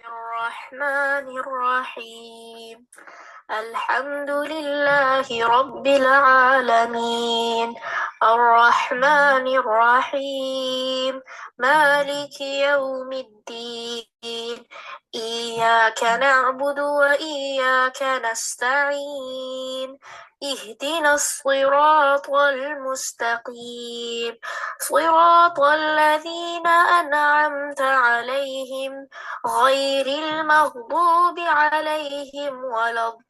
الرحمن الرحيم الحمد لله رب العالمين الرحمن الرحيم مالك يوم الدين إياك نعبد وإياك نستعين اهدنا الصراط المستقيم صراط الذين أنعمت عليهم غير المغضوب عليهم ولا الضالين.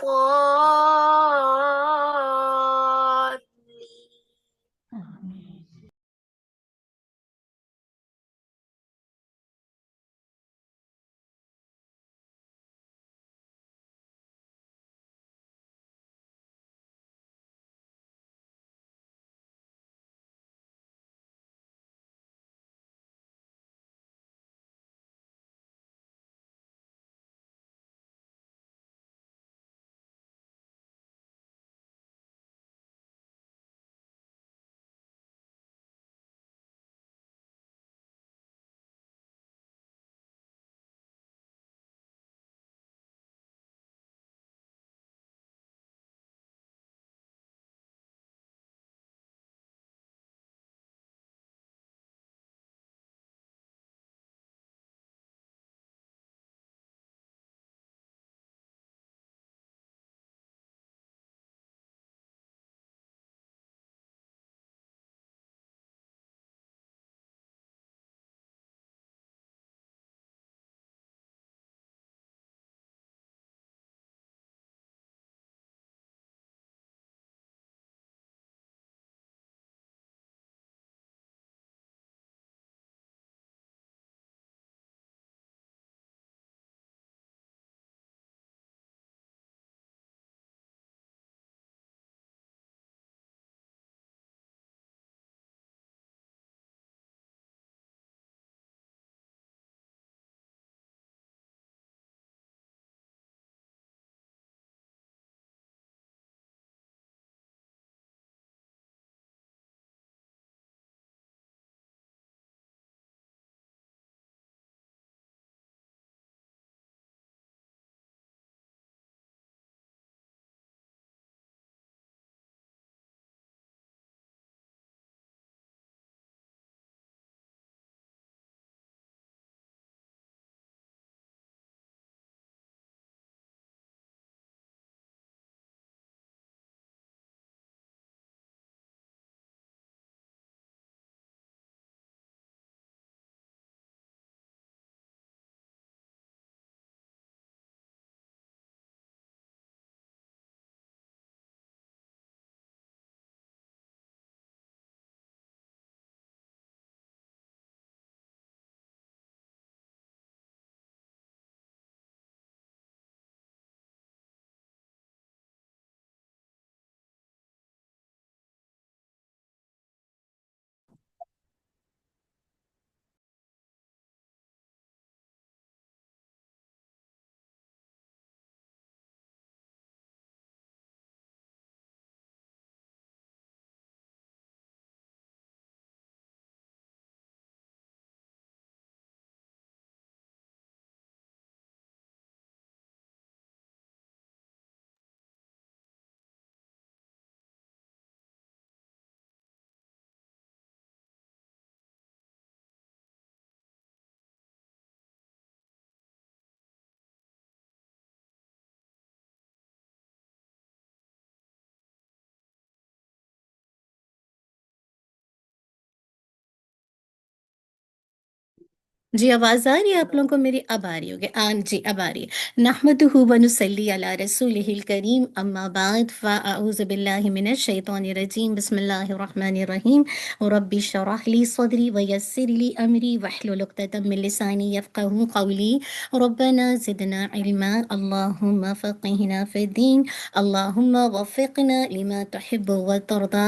جی آواز آ رہی ہے آپ لوگوں کو میری؟ اب آ رہی ہوگی جی اب آ رہی ہے۔ نحمدہ ونصلی علی رسولہ الکریم اما بعد فاعوذ باللہ من الشیطان الرجیم بسم اللہ الرحمن الرحیم رب اشرح لی صدری ویسر لی امری واحلل عقدۃ من لسانی یفقہوا قولی ربنا زدنا علما اللہم فقہنا فی الدین اللہم وفقنا لما تحب وترضى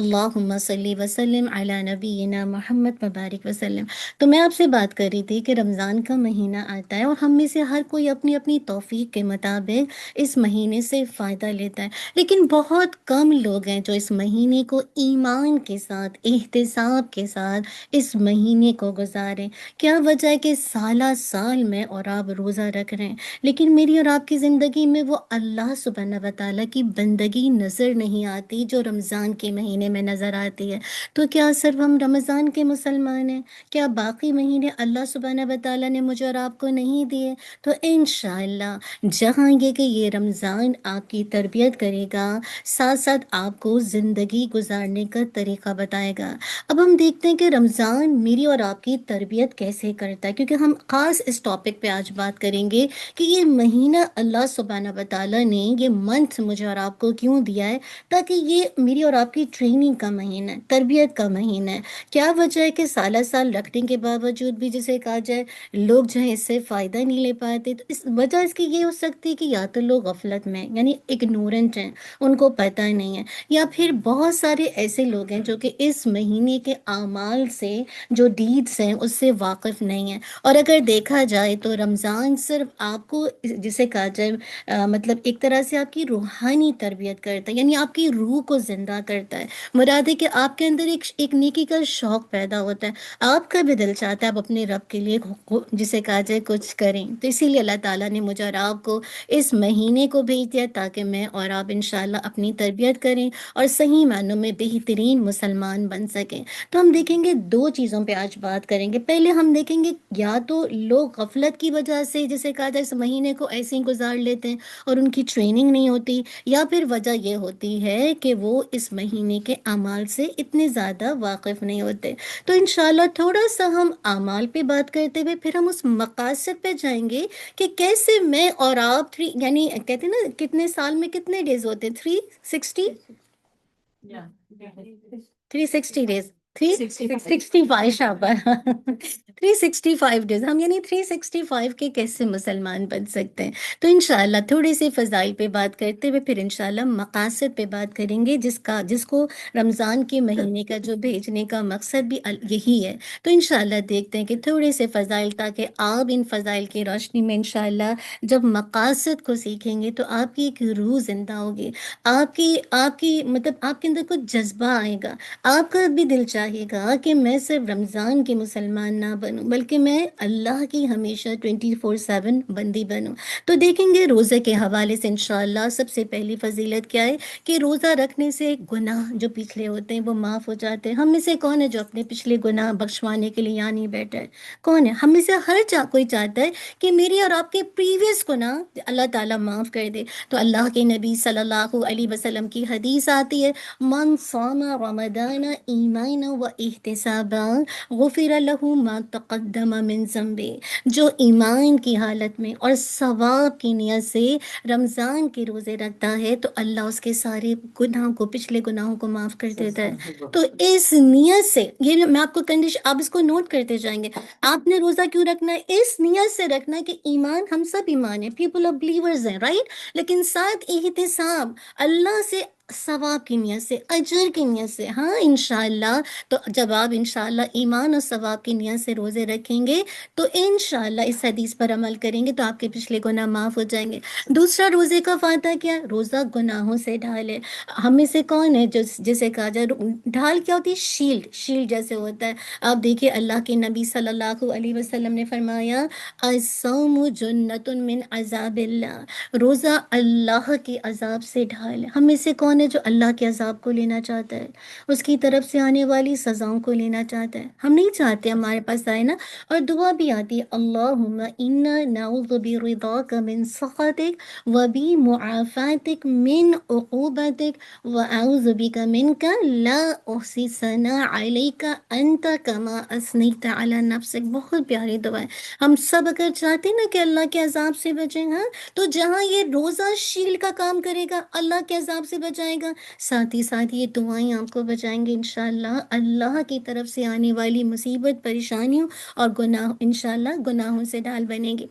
اللہم صلی وسلم علی نبینا محمد مبارک وسلم۔ تو میں آپ سے بات کر رہی تھی کہ رمضان کا مہینہ آتا ہے اور ہم میں سے ہر کوئی اپنی اپنی توفیق کے مطابق اس مہینے سے فائدہ لیتا ہے، لیکن بہت کم لوگ ہیں جو اس مہینے کو ایمان کے ساتھ، احتساب کے ساتھ اس مہینے کو گزاریں۔ کیا وجہ ہے کہ سالہ سال میں اور آپ روزہ رکھ رہے ہیں، لیکن میری اور آپ کی زندگی میں وہ اللہ سبحانہ و تعالیٰ کی بندگی نظر نہیں آتی جو رمضان کے مہینے میں نظر آتی ہے۔ تو کیا صرف ہم رمضان کے مسلمان ہیں؟ کیا باقی مہینے اللہ سبحانہ و تعالیٰ نے مجھے اور آپ کو نہیں دیے؟ تو انشاءاللہ جہاں یہ رمضان آپ کی تربیت کرے گا، ساتھ ساتھ آپ کو زندگی گزارنے کا طریقہ بتائے گا۔ اب ہم دیکھتے ہیں کہ رمضان میری اور آپ کی تربیت کیسے کرتا ہے، کیونکہ ہم خاص اس ٹاپک پہ آج بات کریں گے کہ یہ مہینہ اللہ سبحانہ و تعالیٰ نے، یہ منتھ مجھے اور آپ کو کیوں دیا ہے، تاکہ یہ میری اور آپ کی ٹریننگ کا مہینہ ہے، تربیت کا مہینہ ہے۔ کیا وجہ ہے کہ سالہ سال رکھنے کے باوجود بھی جسے کہا جائے لوگ جو ہیں اس سے فائدہ نہیں لے پاتے؟ تو اس وجہ اس کی یہ ہو سکتی ہے کہ یا تو لوگ غفلت میں یعنی اگنورنٹ ہیں، ان کو پتہ نہیں ہے، یا پھر بہت سارے ایسے لوگ ہیں جو کہ اس مہینے کے اعمال سے، جو ڈیڈز ہیں اس سے واقف نہیں ہیں۔ اور اگر دیکھا جائے تو رمضان صرف آپ کو جسے کہا جائے مطلب ایک طرح سے آپ کی روحانی تربیت کرتا ہے، یعنی آپ کی روح کو زندہ کرتا ہے۔ مراد ہے کہ آپ کے اندر ایک نیکی کا شوق پیدا ہوتا ہے، آپ کا بھی دل چاہتا ہے آپ اپنے رب کے لیے جسے کہا جائے کچھ کریں۔ تو اسی لیے اللہ تعالیٰ نے مجھے اور آپ کو اس مہینے کو بھیج دیا تاکہ میں اور آپ انشاءاللہ اپنی تربیت کریں اور صحیح معنوں میں بہترین مسلمان بن سکیں۔ تو ہم دیکھیں گے دو چیزوں پہ آج بات کریں گے۔ پہلے ہم دیکھیں گے یا تو لوگ غفلت کی وجہ سے جسے کہا جائے اس مہینے کو ایسے ہی گزار لیتے ہیں اور ان کی ٹریننگ نہیں ہوتی، یا پھر وجہ یہ ہوتی ہے کہ وہ اس مہینے کے اعمال سے اتنے زیادہ واقف نہیں ہوتے۔ تو انشاءاللہ تھوڑا سا ہم اعمال پہ بات کرتے ہوئے پھر ہم اس مقاصد پہ جائیں گے کہ کیسے میں اور آپ یعنی کہتے ہیں نا کتنے سال میں کتنے ڈیز ہوتے ہیں، 360 360 ڈیز، 365 شاباش 365 ڈیز، ہم یعنی 365 کے کیسے مسلمان بن سکتے ہیں۔ تو انشاءاللہ تھوڑے سے فضائل پہ بات کرتے ہوئے پھر انشاءاللہ مقاصد پہ بات کریں گے، جس کو رمضان کے مہینے کا جو بھیجنے کا مقصد بھی یہی ہے۔ تو انشاءاللہ دیکھتے ہیں کہ تھوڑے سے فضائل، تاکہ آپ ان فضائل کی روشنی میں انشاءاللہ جب مقاصد کو سیکھیں گے تو آپ کی ایک روح زندہ ہوگی، آپ کی مطلب آپ کے اندر کچھ جذبہ آئے گا، آپ کا بھی دل چاہے گا کہ میں صرف رمضان کی مسلمان نہ بنوں بلکہ میں اللہ کی ہمیشہ 24/7 بندی بنوں۔ تو دیکھیں گے روزے کے حوالے سے انشاءاللہ سب سے پہلی فضیلت کیا ہے کہ روزہ رکھنے سے گناہ جو پچھلے ہوتے ہیں وہ معاف ہو جاتے ہیں۔ ہم میں سے کون ہے جو اپنے پچھلے گناہ بخشوانے کے لیے یہاں نہیں بیٹھا ہے؟ کون ہے؟ ہم میں سے کوئی چاہتا ہے کہ میری اور آپ کے پریویس گناہ اللہ تعالیٰ معاف کر دے۔ تو اللہ کے نبی صلی اللہ علیہ وسلم کی حدیث آتی ہے، من صام رمضان ایمانا و احتسابا غفر له ما تقدم من ذنبه، جو ایمان کی حالت میں اور ثواب کی نیت سے رمضان کے روزے رکھتا ہے تو اللہ اس کے سارے گناہوں کو، پچھلے گناہوں کو معاف کر دیتا ہے۔ تو اس نیت سے، یہ میں آپ کو کنڈیشن، آپ اس کو نوٹ کرتے جائیں گے، آپ نے روزہ کیوں رکھنا ہے؟ اس نیت سے رکھنا ہے کہ ایمان، ہم سب ایمان ہیں، پیپل آف بلیورز ہیں، رائٹ، لیکن ساتھ احتساب، اللہ سے ثواب کی نیت سے، اجر کی نیت سے، ہاں انشاءاللہ۔ تو جب آپ انشاءاللہ ایمان اور ثواب کی نیت سے روزے رکھیں گے تو انشاءاللہ اس حدیث پر عمل کریں گے تو آپ کے پچھلے گناہ معاف ہو جائیں گے۔ دوسرا روزے کا فائدہ کیا ہے؟ روزہ گناہوں سے ڈھال ہے۔ ہم میں سے کون ہے جسے کہا جائے ڈھال کیا ہوتی ہے؟ شیلڈ جیسے ہوتا ہے۔ آپ دیکھیے اللہ کے نبی صلی اللہ علیہ وسلم نے فرمایا الصوم جنۃ من عذاب اللہ، روزہ اللہ کے عذاب سے ڈھال ہے۔ ہم میں سے کون ہے جو اللہ کے عذاب کو لینا چاہتا ہے، اس کی طرف سے آنے والی سزاؤں کو لینا چاہتا ہے؟ ہم نہیں چاہتے ہمارے پاس آئے نا۔ اور دعا بھی آتی ہے اللہم انا نعوذ برضاک من سخطک وبمعافاتک من عقوبتک واعوذ بک منک لا احصی ثناء علیک انت کما اثنیت علی نفسک۔ بہت پیاری دعا ہے۔ ہم سب اگر چاہتے ہیں نا کہ اللہ کے عذاب سے بچیں، ہاں، تو جہاں یہ روزہ شیل کا کام کرے گا، اللہ کے عذاب سے بچائے گا، ساتھ ہی ساتھ یہ دعائیں آپ کو بچائیں گے انشاءاللہ اللہ کی طرف سے آنے والی مصیبت، پریشانیوں اور گناہ، انشاءاللہ گناہوں سے ڈال بنے گی۔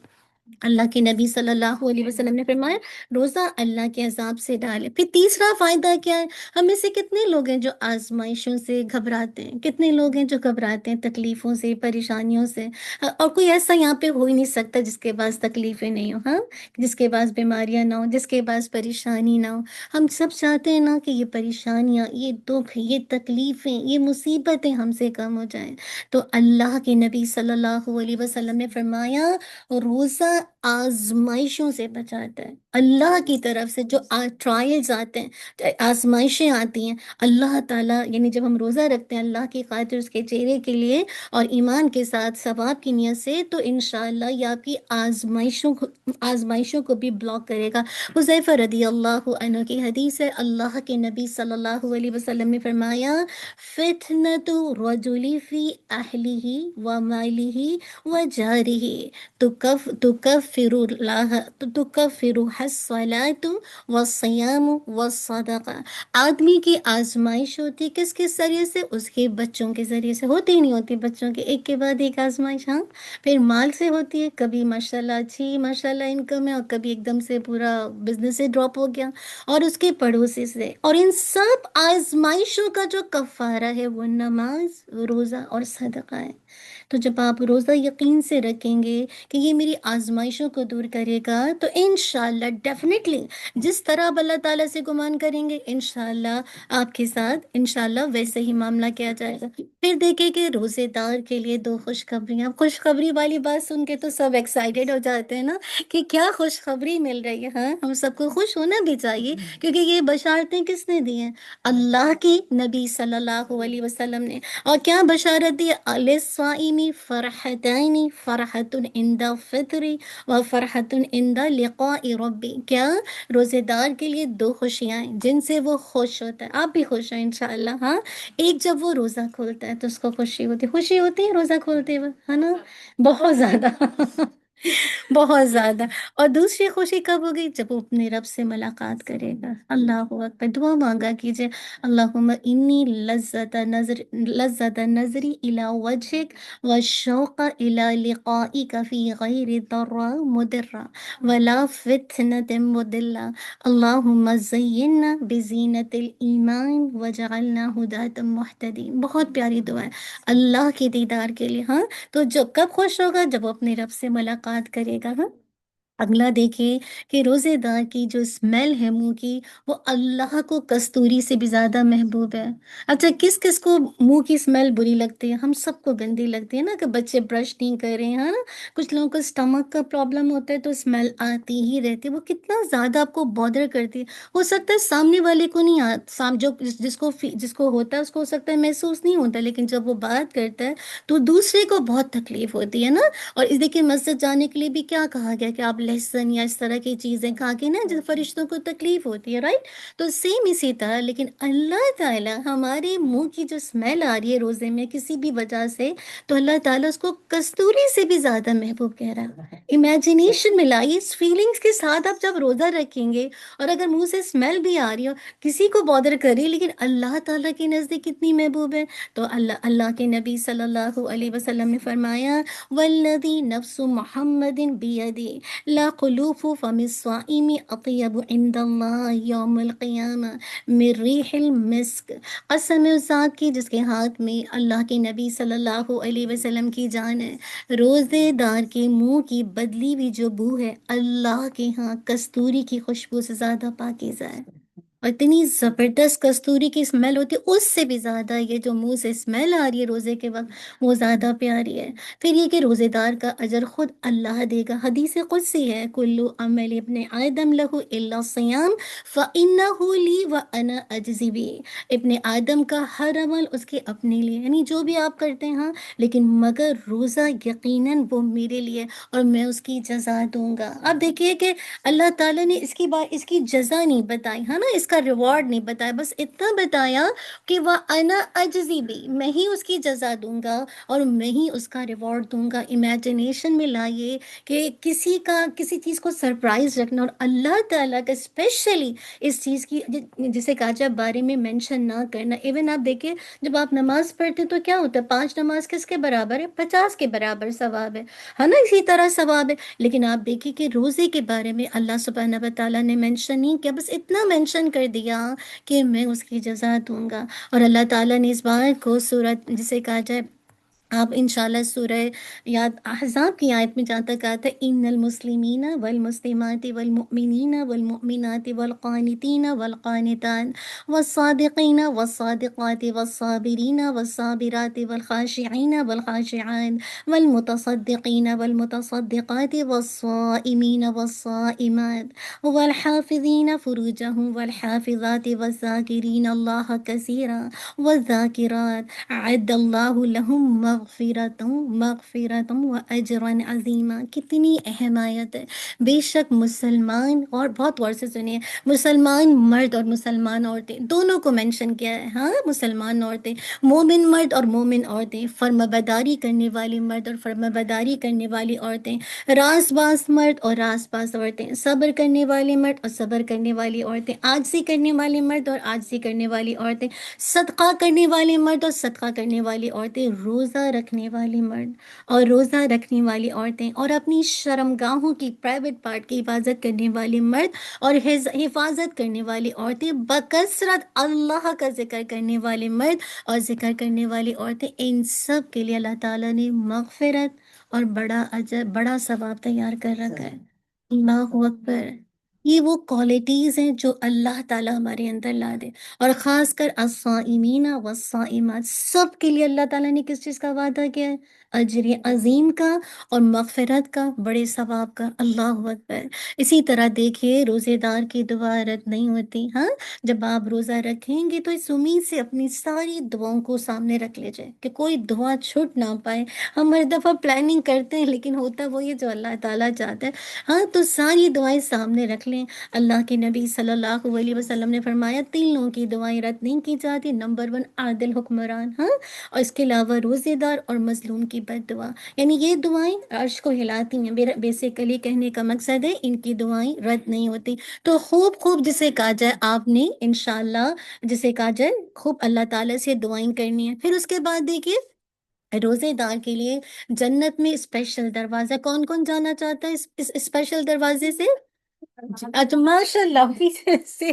اللہ کے نبی صلی اللہ علیہ وسلم نے فرمایا روزہ اللہ کے عذاب سے ڈالے۔ پھر تیسرا فائدہ کیا ہے؟ ہم میں سے کتنے لوگ ہیں جو آزمائشوں سے گھبراتے ہیں، کتنے لوگ ہیں جو گھبراتے ہیں تکلیفوں سے، پریشانیوں سے، اور کوئی ایسا یہاں پہ ہو ہی نہیں سکتا جس کے پاس تکلیفیں نہیں ہوں، ہاں، جس کے پاس بیماریاں نہ ہوں، جس کے پاس پریشانی نہ ہو۔ ہم سب چاہتے ہیں نا کہ یہ پریشانیاں، یہ دکھ، یہ تکلیفیں، یہ مصیبتیں ہم سے کم ہو جائیں۔ تو اللہ کے نبی صلی اللہ علیہ وسلم نے فرمایا روزہ آزمائشوں سے بچاتا ہے۔ اللہ کی طرف سے جو ٹرائلز آتے ہیں، آزمائشیں آتی ہیں، اللہ تعالیٰ یعنی جب ہم روزہ رکھتے ہیں اللہ کی خاطر، اس کے چہرے کے لیے اور ایمان کے ساتھ ثواب کی نیت سے، تو انشاءاللہ یہ آپ کی آزمائشوں کو بھی بلاک کرے گا۔ حذیفہ رضی اللہ عنہ کی حدیث ہے، اللہ کے نبی صلی اللہ علیہ وسلم نے فرمایا فتنۃ الرجل فی اہلہ و مالہ و جارہ تکفرها الصلاۃ والصیام والصدقہ۔ آدمی کی آزمائش ہوتی کس کس ذریعے سے؟ اس کے بچوں کے ذریعے سے، ہوتی ہی نہیں ہوتی بچوں کے ایک کے بعد ایک آزمائش، ہاں۔ پھر مال سے ہوتی ہے، کبھی ماشاءاللہ اچھی ماشاءاللہ انکم ہے، اور کبھی ایک دم سے پورا بزنس سے ڈراپ ہو گیا، اور اس کے پڑوسی سے۔ اور ان سب آزمائشوں کا جو کفارہ ہے وہ نماز، روزہ اور صدقہ ہے۔ تو جب آپ روزہ یقین سے رکھیں گے کہ یہ میری آزمائشوں کو دور کرے گا، تو انشاءاللہ ڈیفینیٹلی جس طرح آپ اللہ تعالیٰ سے گمان کریں گے، انشاءاللہ آپ کے ساتھ انشاءاللہ ویسے ہی معاملہ کیا جائے گا۔ پھر دیکھیں کہ روزے دار کے لیے دو خوشخبریاں، خوشخبری والی بات سن کے تو سب ایکسائٹیڈ ہو جاتے ہیں نا کہ کیا خوشخبری مل رہی ہے، ہاں، ہم سب کو خوش ہونا بھی چاہیے، کیونکہ یہ بشارتیں کس نے دی ہیں؟ اللہ کی نبی صلی اللہ علیہ وسلم نے۔ اور کیا بشارت دی؟ للصائم فرحتین، فرحت عند فطر و فرحت عند لقاء ربی۔ کیا؟ روزے دار کے لیے دو خوشیاں ہیں جن سے وہ خوش ہوتا ہے۔ آپ بھی خوش ہیں انشاءاللہ، ہاں۔ ایک جب وہ روزہ کھولتا ہے تو اس کو خوشی ہوتی ہے روزہ کھولتے ہوئے، ہے نا؟ بہت زیادہ بہت زیادہ۔ اور دوسری خوشی کب ہوگی؟ جب وہ اپنے رب سے ملاقات کرے گا۔ اللہ اکبر، دعا مانگا کیجئے، اللہم انی لذت نظری الی وجہک والشوق الی لقائک فی غیر ضراء مضرہ ولا فتنة مضلہ، اللہم زینا بزینت الایمان وجعلنا ہداة مہتدین۔ بہت پیاری دعا ہے اللہ کے دیدار کے لیے، ہاں۔ تو جو کب خوش ہوگا؟ جب وہ اپنے رب سے ملاقات کرے گا، ہاں۔ اگلا دیکھیں کہ روزے دار کی جو اسمیل ہے منہ کی، وہ اللہ کو کستوری سے بھی زیادہ محبوب ہے۔ اچھا، کس کس کو منہ کی اسمیل بری لگتی ہے؟ ہم سب کو گندی لگتی ہے نا، کہ بچے برش نہیں کر رہے ہیں نا، کچھ لوگوں کو اسٹمک کا پرابلم ہوتا ہے تو اسمیل آتی ہی رہتی ہے، وہ کتنا زیادہ آپ کو بادر کرتی ہے۔ ہو سکتا ہے سامنے والے کو نہیں جو جس کو ہوتا ہے اس کو ہو سکتا ہے محسوس نہیں ہوتا، لیکن جب وہ بات کرتا ہے تو دوسرے کو بہت تکلیف ہوتی ہے نا۔ اور اس دیکھیں مسجد جانے کے لیے بھی کیا کہا گیا کہ آپ لہسن یا اس طرح کی چیزیں کھا کے نا، جس فرشتوں کو تکلیف ہوتی ہے، رائٹ؟ تو سیم اسی طرح لیکن اللہ تعالیٰ ہمارے منہ کی جو اسمیل آ رہی ہے روزے میں کسی بھی وجہ سے، تو اللہ تعالیٰ اس کو کستوری سے بھی زیادہ محبوب کہہ رہا ہے۔ امیجنیشن ملائیے اس فیلنگز کے ساتھ، آپ جب روزہ رکھیں گے اور اگر منہ سے اسمیل بھی آ رہی ہو، کسی کو بادر کری، لیکن اللہ تعالیٰ کے نزدیک کتنی محبوب ہے۔ تو اللہ کے نبی صلی اللہ علیہ وسلم نے فرمایا والذی نفس محمد بیدی لا خلوف فم الصائم اطیب عند اللہ یوم القیامہ من ریح المسک۔ قسم ہے اس ذات کی جس کے ہاتھ میں اللہ کے نبی صلی اللہ علیہ وسلم کی جان ہے، روزے دار کے منہ کی بدلی ہوئی جو بو ہے اللہ کے ہاں کستوری کی خوشبو سے زیادہ پاکیزہ ہے۔ اور اتنی زبردست کستوری کی اسمیل ہوتی ہے، اس سے بھی زیادہ یہ جو منہ سے اسمیل آ رہی ہے روزے کے وقت وہ زیادہ پیاری ہے۔ پھر یہ کہ روزے دار کا اجر خود اللہ دے گا، حدیث قدسی ہے کلو عمل ابن آدم لہ الا الصیام فانہ لی وانا اجزی بہ۔ ابن آدم کا ہر عمل اس کے اپنے لیے، یعنی جو بھی آپ کرتے ہیں، ہاں، لیکن مگر روزہ یقیناً وہ میرے لیے اور میں اس کی جزا دوں گا۔ اب دیکھیے کہ اللہ تعالیٰ نے اس کی جزا نہیں بتائی، ہے نا، اس کا ریوارڈ نہیں بتایا، بس اتنا بتایا کہ وہ انا اجزی بھی، میں ہی اس کی جزا دوں گا اور میں ہی اس کا ریوارڈ دوں گا۔ امیجنیشن میں لائیے کہ کسی چیز کو سرپرائز رکھنا، اور اللہ تعالیٰ کا اسپیشلی اس چیز کی جسے کہا جائے بارے میں مینشن نہ کرنا۔ ایون آپ دیکھیں جب آپ نماز پڑھتے تو کیا ہوتا ہے، 5 نماز کس کے برابر ہے؟ 50 کے برابر ثواب ہے نا، اسی طرح ثواب ہے۔ لیکن آپ دیکھیں کہ روزے کے بارے میں اللہ سبحانہ و تعالیٰ نے مینشن نہیں کیا، بس اتنا مینشن کر دیا کہ میں اس کی جزا دوں گا۔ اور اللہ تعالیٰ نے اس بات کو سورت جسے کہا جائے، آپ انشاءاللہ سورہ یاد احزاب کی آیت میں جہاں تک آتا ہے، ان المسلمین والمسلمات والمؤمنین والمؤمنات والقانتین والقانتات والصادقین والصادقات والصابرین والصابرات والخاشعین والخاشعات والمتصدقین والمتصدقات والصائمین والصائمات والحافظین فروجهم والحافظات والذاکرین اللہ کثیرا والذاکرات اعد اللہ لہم مغفرۃ و اجرا عظیما۔ کتنی اہم آیت ہے۔ بے شک مسلمان، اور بہت غور سے سنیے، مسلمان مرد اور مسلمان عورتیں دونوں کو مینشن کیا ہے، ہاں، مسلمان عورتیں، مومن مرد اور مومن عورتیں، فرما برداری کرنے والی مرد اور فرما برداری کرنے والی عورتیں، راست باز مرد اور راست باز عورتیں، صبر کرنے والے مرد اور صبر کرنے والی عورتیں، عاجزی کرنے والے مرد اور عاجزی کرنے والی عورتیں، صدقہ کرنے والے مرد اور صدقہ کرنے والی عورتیں، روزہ رکھنے والے مرد اور روزہ رکھنے والی عورتیں، اور اپنی شرمگاہوں کی پرائیویٹ پارٹ کی حفاظت کرنے والے مرد اور حفاظت کرنے والی عورتیں، بکثرت اللہ کا ذکر کرنے والے مرد اور ذکر کرنے والی عورتیں، ان سب کے لیے اللہ تعالیٰ نے مغفرت اور بڑا اجر، بڑا ثواب تیار کر رکھا ہے۔ اللہ اکبر۔ یہ وہ کوالٹیز ہیں جو اللہ تعالیٰ ہمارے اندر لا دے، اور خاص کر الصائمین والصائمات، سب کے لیے اللہ تعالیٰ نے کس چیز کا وعدہ کیا ہے؟ اجر عظیم کا اور مغفرت کا، بڑے ثواب کا۔ اللہ اکبر۔ اسی طرح دیکھیے روزے دار کی دعا رد نہیں ہوتی، ہاں، جب آپ روزہ رکھیں گے تو اس امید سے اپنی ساری دعاؤں کو سامنے رکھ لیجئے کہ کوئی دعا چھوٹ نہ پائے۔ ہم ہر دفعہ پلاننگ کرتے ہیں لیکن ہوتا وہی ہے جو اللہ تعالیٰ چاہتا ہے، ہاں، تو ساری دعائیں سامنے رکھ لیں۔ اللہ کے نبی صلی اللہ علیہ وسلم نے فرمایا 3 لوگوں کی دعائیں رد نہیں کی جاتی۔ نمبر 1 عادل حکمران، ہاں، اور اس کے علاوہ روزے دار اور مظلوم کی بد دعا، یعنی یہ دعائیں عرش کو ہلاتی ہیں۔ بیسیکلی کہنے کا مقصد ہے ان کی دعائیں رد نہیں ہوتی۔ تو خوب جسے کہا جائے آپ نے انشاءاللہ، جسے کہا جائے خوب اللہ تعالیٰ سے دعائیں کرنی ہے۔ پھر اس کے بعد دیکھیے روزے دار کے لیے جنت میں اسپیشل دروازہ، کون کون جانا چاہتا ہے اس اسپیشل دروازے سے؟ اچھا، ماشاء اللہ، پیچھے سے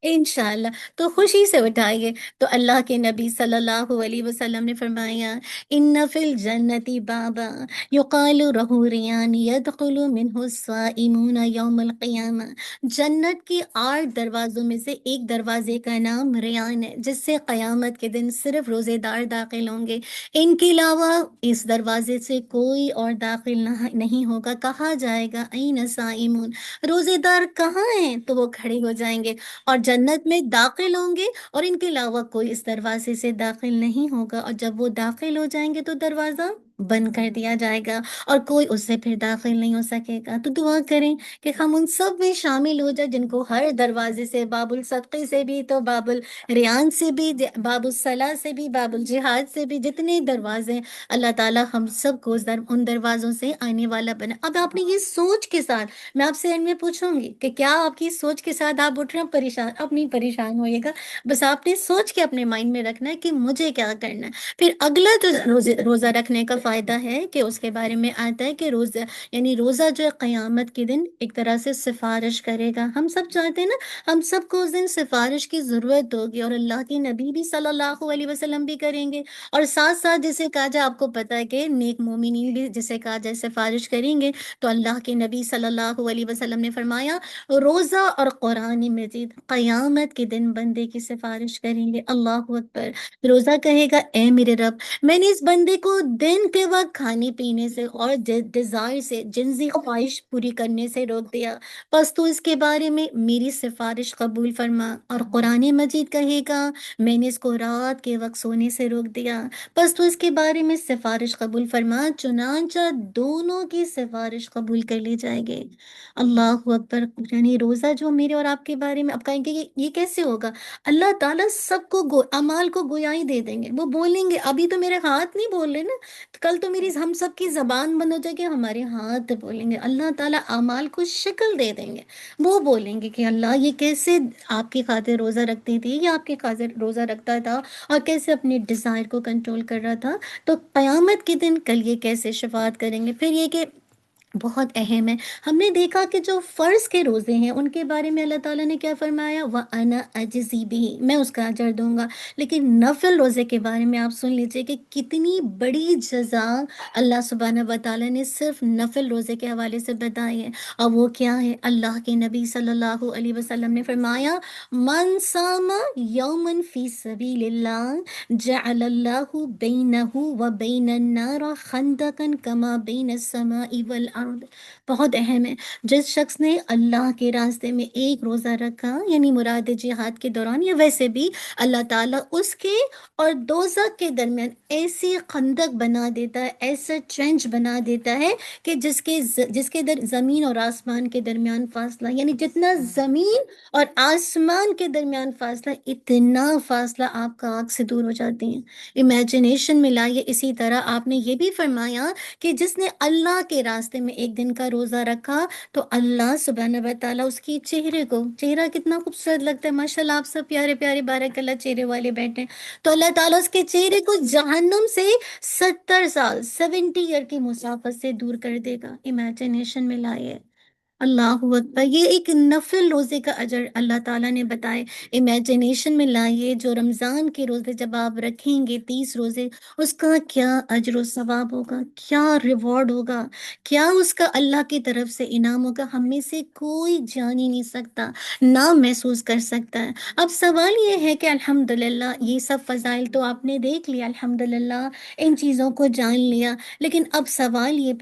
انشاءاللہ، تو خوشی سے اٹھائیے۔ تو اللہ کے نبی صلی اللہ علیہ وسلم نے فرمایا ان فی الجنت بابا یقال رہ ریان یدخل منہ الصائمون یوم القیامہ، جنت کے 8 دروازوں میں سے ایک دروازے کا نام ریان ہے، جس سے قیامت کے دن صرف روزے دار داخل ہوں گے، ان کے علاوہ اس دروازے سے کوئی اور داخل نہیں ہوگا۔ کہا جائے گا این صائمون، روزے دار کہاں ہیں؟ تو وہ کھڑے ہو جائیں گے اور جنت میں داخل ہوں گے، اور ان کے علاوہ کوئی اس دروازے سے داخل نہیں ہوگا، اور جب وہ داخل ہو جائیں گے تو دروازہ بند کر دیا جائے گا اور کوئی اس سے پھر داخل نہیں ہو سکے گا۔ تو دعا کریں کہ ہم ان سب میں شامل ہو جائیں جن کو ہر دروازے سے، باب الصدقے سے بھی تو باب الریان سے بھی، باب الصلاح سے بھی، باب الجہاد سے بھی، جتنے دروازے ہیں اللہ تعالیٰ ہم سب کو ان دروازوں سے آنے والا بنا۔ اب آپ نے یہ سوچ کے ساتھ، میں آپ سے میں پوچھوں گی کہ کیا آپ کی سوچ کے ساتھ آپ اٹھ رہے ہیں پریشان؟ اب نہیں پریشان ہوئے گا، بس آپ نے سوچ کے اپنے مائنڈ میں رکھنا ہے کہ مجھے کیا کرنا ہے۔ پھر اگلا جو روزہ رکھنے کا فائدہ ہے کہ اس کے بارے میں آتا ہے کہ روزہ، یعنی روزہ جو ہے قیامت کے دن ایک طرح سے سفارش کرے گا۔ ہم سب چاہتے ہیں نا، ہم سب کو اس دن سفارش کی ضرورت ہوگی، اور اللہ کے نبی بھی صلی اللہ علیہ وسلم بھی کریں گے، اور ساتھ ساتھ جسے کہا جائے، آپ کو پتہ ہے کہ نیک مومنین بھی جسے کہا جائے سفارش کریں گے۔ تو اللہ کے نبی صلی اللہ علیہ وسلم نے فرمایا روزہ اور قرآن مجید قیامت کے دن بندے کی سفارش کریں گے۔ اللہ اکبر۔ روزہ کہے گا اے میرے رب، میں نے اس بندے کو دن سوتے وقت کھانے پینے سے اور ڈیزائر سے، جنسی خواہش پوری کرنے سے روک دیا، پس تو اس کے بارے میں میری سفارش قبول فرما۔ اور قرآن مجید کہے گا میں نے اس کو رات کے وقت سونے سے روک دیا، پس تو اس کے بارے میں سفارش قبول فرما، چنانچہ دونوں کی سفارش قبول کر لی جائے گی۔ اللہ اکبر۔ یعنی روزہ جو میرے اور آپ کے بارے میں، اب کہیں گے یہ کیسے ہوگا؟ اللہ تعالیٰ سب کو اعمال کو گویائی دے دیں گے، وہ بولیں گے ابھی تو میرے ہاتھ نہیں بول رہے نا، کل تو میری ہم سب کی زبان بند ہو جائے گی، ہمارے ہاتھ بولیں گے، اللہ تعالیٰ اعمال کو شکل دے دیں گے، وہ بولیں گے کہ اللہ یہ کیسے آپ کی خاطر روزہ رکھتی تھی، یا آپ کی خاطر روزہ رکھتا تھا اور کیسے اپنے ڈیزائر کو کنٹرول کر رہا تھا، تو قیامت کے دن کل یہ کیسے شفاعت کریں گے۔ پھر یہ کہ بہت اہم ہے، ہم نے دیکھا کہ جو فرض کے روزے ہیں ان کے بارے میں اللہ تعالیٰ نے کیا فرمایا، وَأَنَا أَجْزِي بِهِ، میں اس کا اجر دوں گا۔ لیکن نفل روزے کے بارے میں آپ سن لیجئے کہ کتنی بڑی جزا اللہ سبحانہ و تعالیٰ نے صرف نفل روزے کے حوالے سے بتائی ہے، اور وہ کیا ہے؟ اللہ کے نبی صلی اللہ علیہ وسلم نے فرمایا من صام یوما فی سبیل اللہ جعل اللہ بینہ و بین النار خندقا کما بین السماء والارض۔ بہت اہم ہے، جس شخص نے اللہ کے راستے میں ایک روزہ رکھا، یعنی مراد جہاد کے دوران یا ویسے بھی، اللہ تعالیٰ اس کے اور دوزخ کے درمیان ایسی خندق بنا دیتا ہے، ایسا ٹرینچ بنا دیتا ہے کہ جس کے زمین اور آسمان کے درمیان فاصلہ، یعنی جتنا زمین اور آسمان کے درمیان فاصلہ، اتنا فاصلہ آپ کا آنکھ سے دور ہو جاتی ہیں۔ امیجنیشن میں لائیے۔ اسی طرح آپ نے یہ بھی فرمایا کہ جس نے اللہ کے راستے میں ایک دن کا روزہ رکھا تو اللہ سبحانہ و تعالیٰ اس کی چہرہ کتنا خوبصورت لگتا ہے، ماشاءاللہ آپ سب پیارے پیارے بارک اللہ چہرے والے بیٹھے ہیں، تو اللہ تعالیٰ اس کے چہرے کو جہنم سے 70 سال 70 ایئر کی مسافت سے دور کر دے گا۔ امیجنیشن میں لائے، اللہ اکبر۔ یہ ایک نفل روزے کا اجر اللہ تعالیٰ نے بتائے، امیجنیشن میں لائیے۔ جو رمضان کے روزے جب آپ رکھیں گے 30 روزے، اس کا کیا اجر و ثواب ہوگا، کیا ریوارڈ ہوگا، کیا اس کا اللہ کی طرف سے انعام ہوگا، ہم میں سے کوئی جان ہی نہیں سکتا، نہ محسوس کر سکتا ہے۔ اب سوال یہ ہے کہ الحمدللہ یہ سب فضائل تو آپ نے دیکھ لیا، الحمدللہ ان چیزوں کو جان لیا، لیکن اب سوال یہ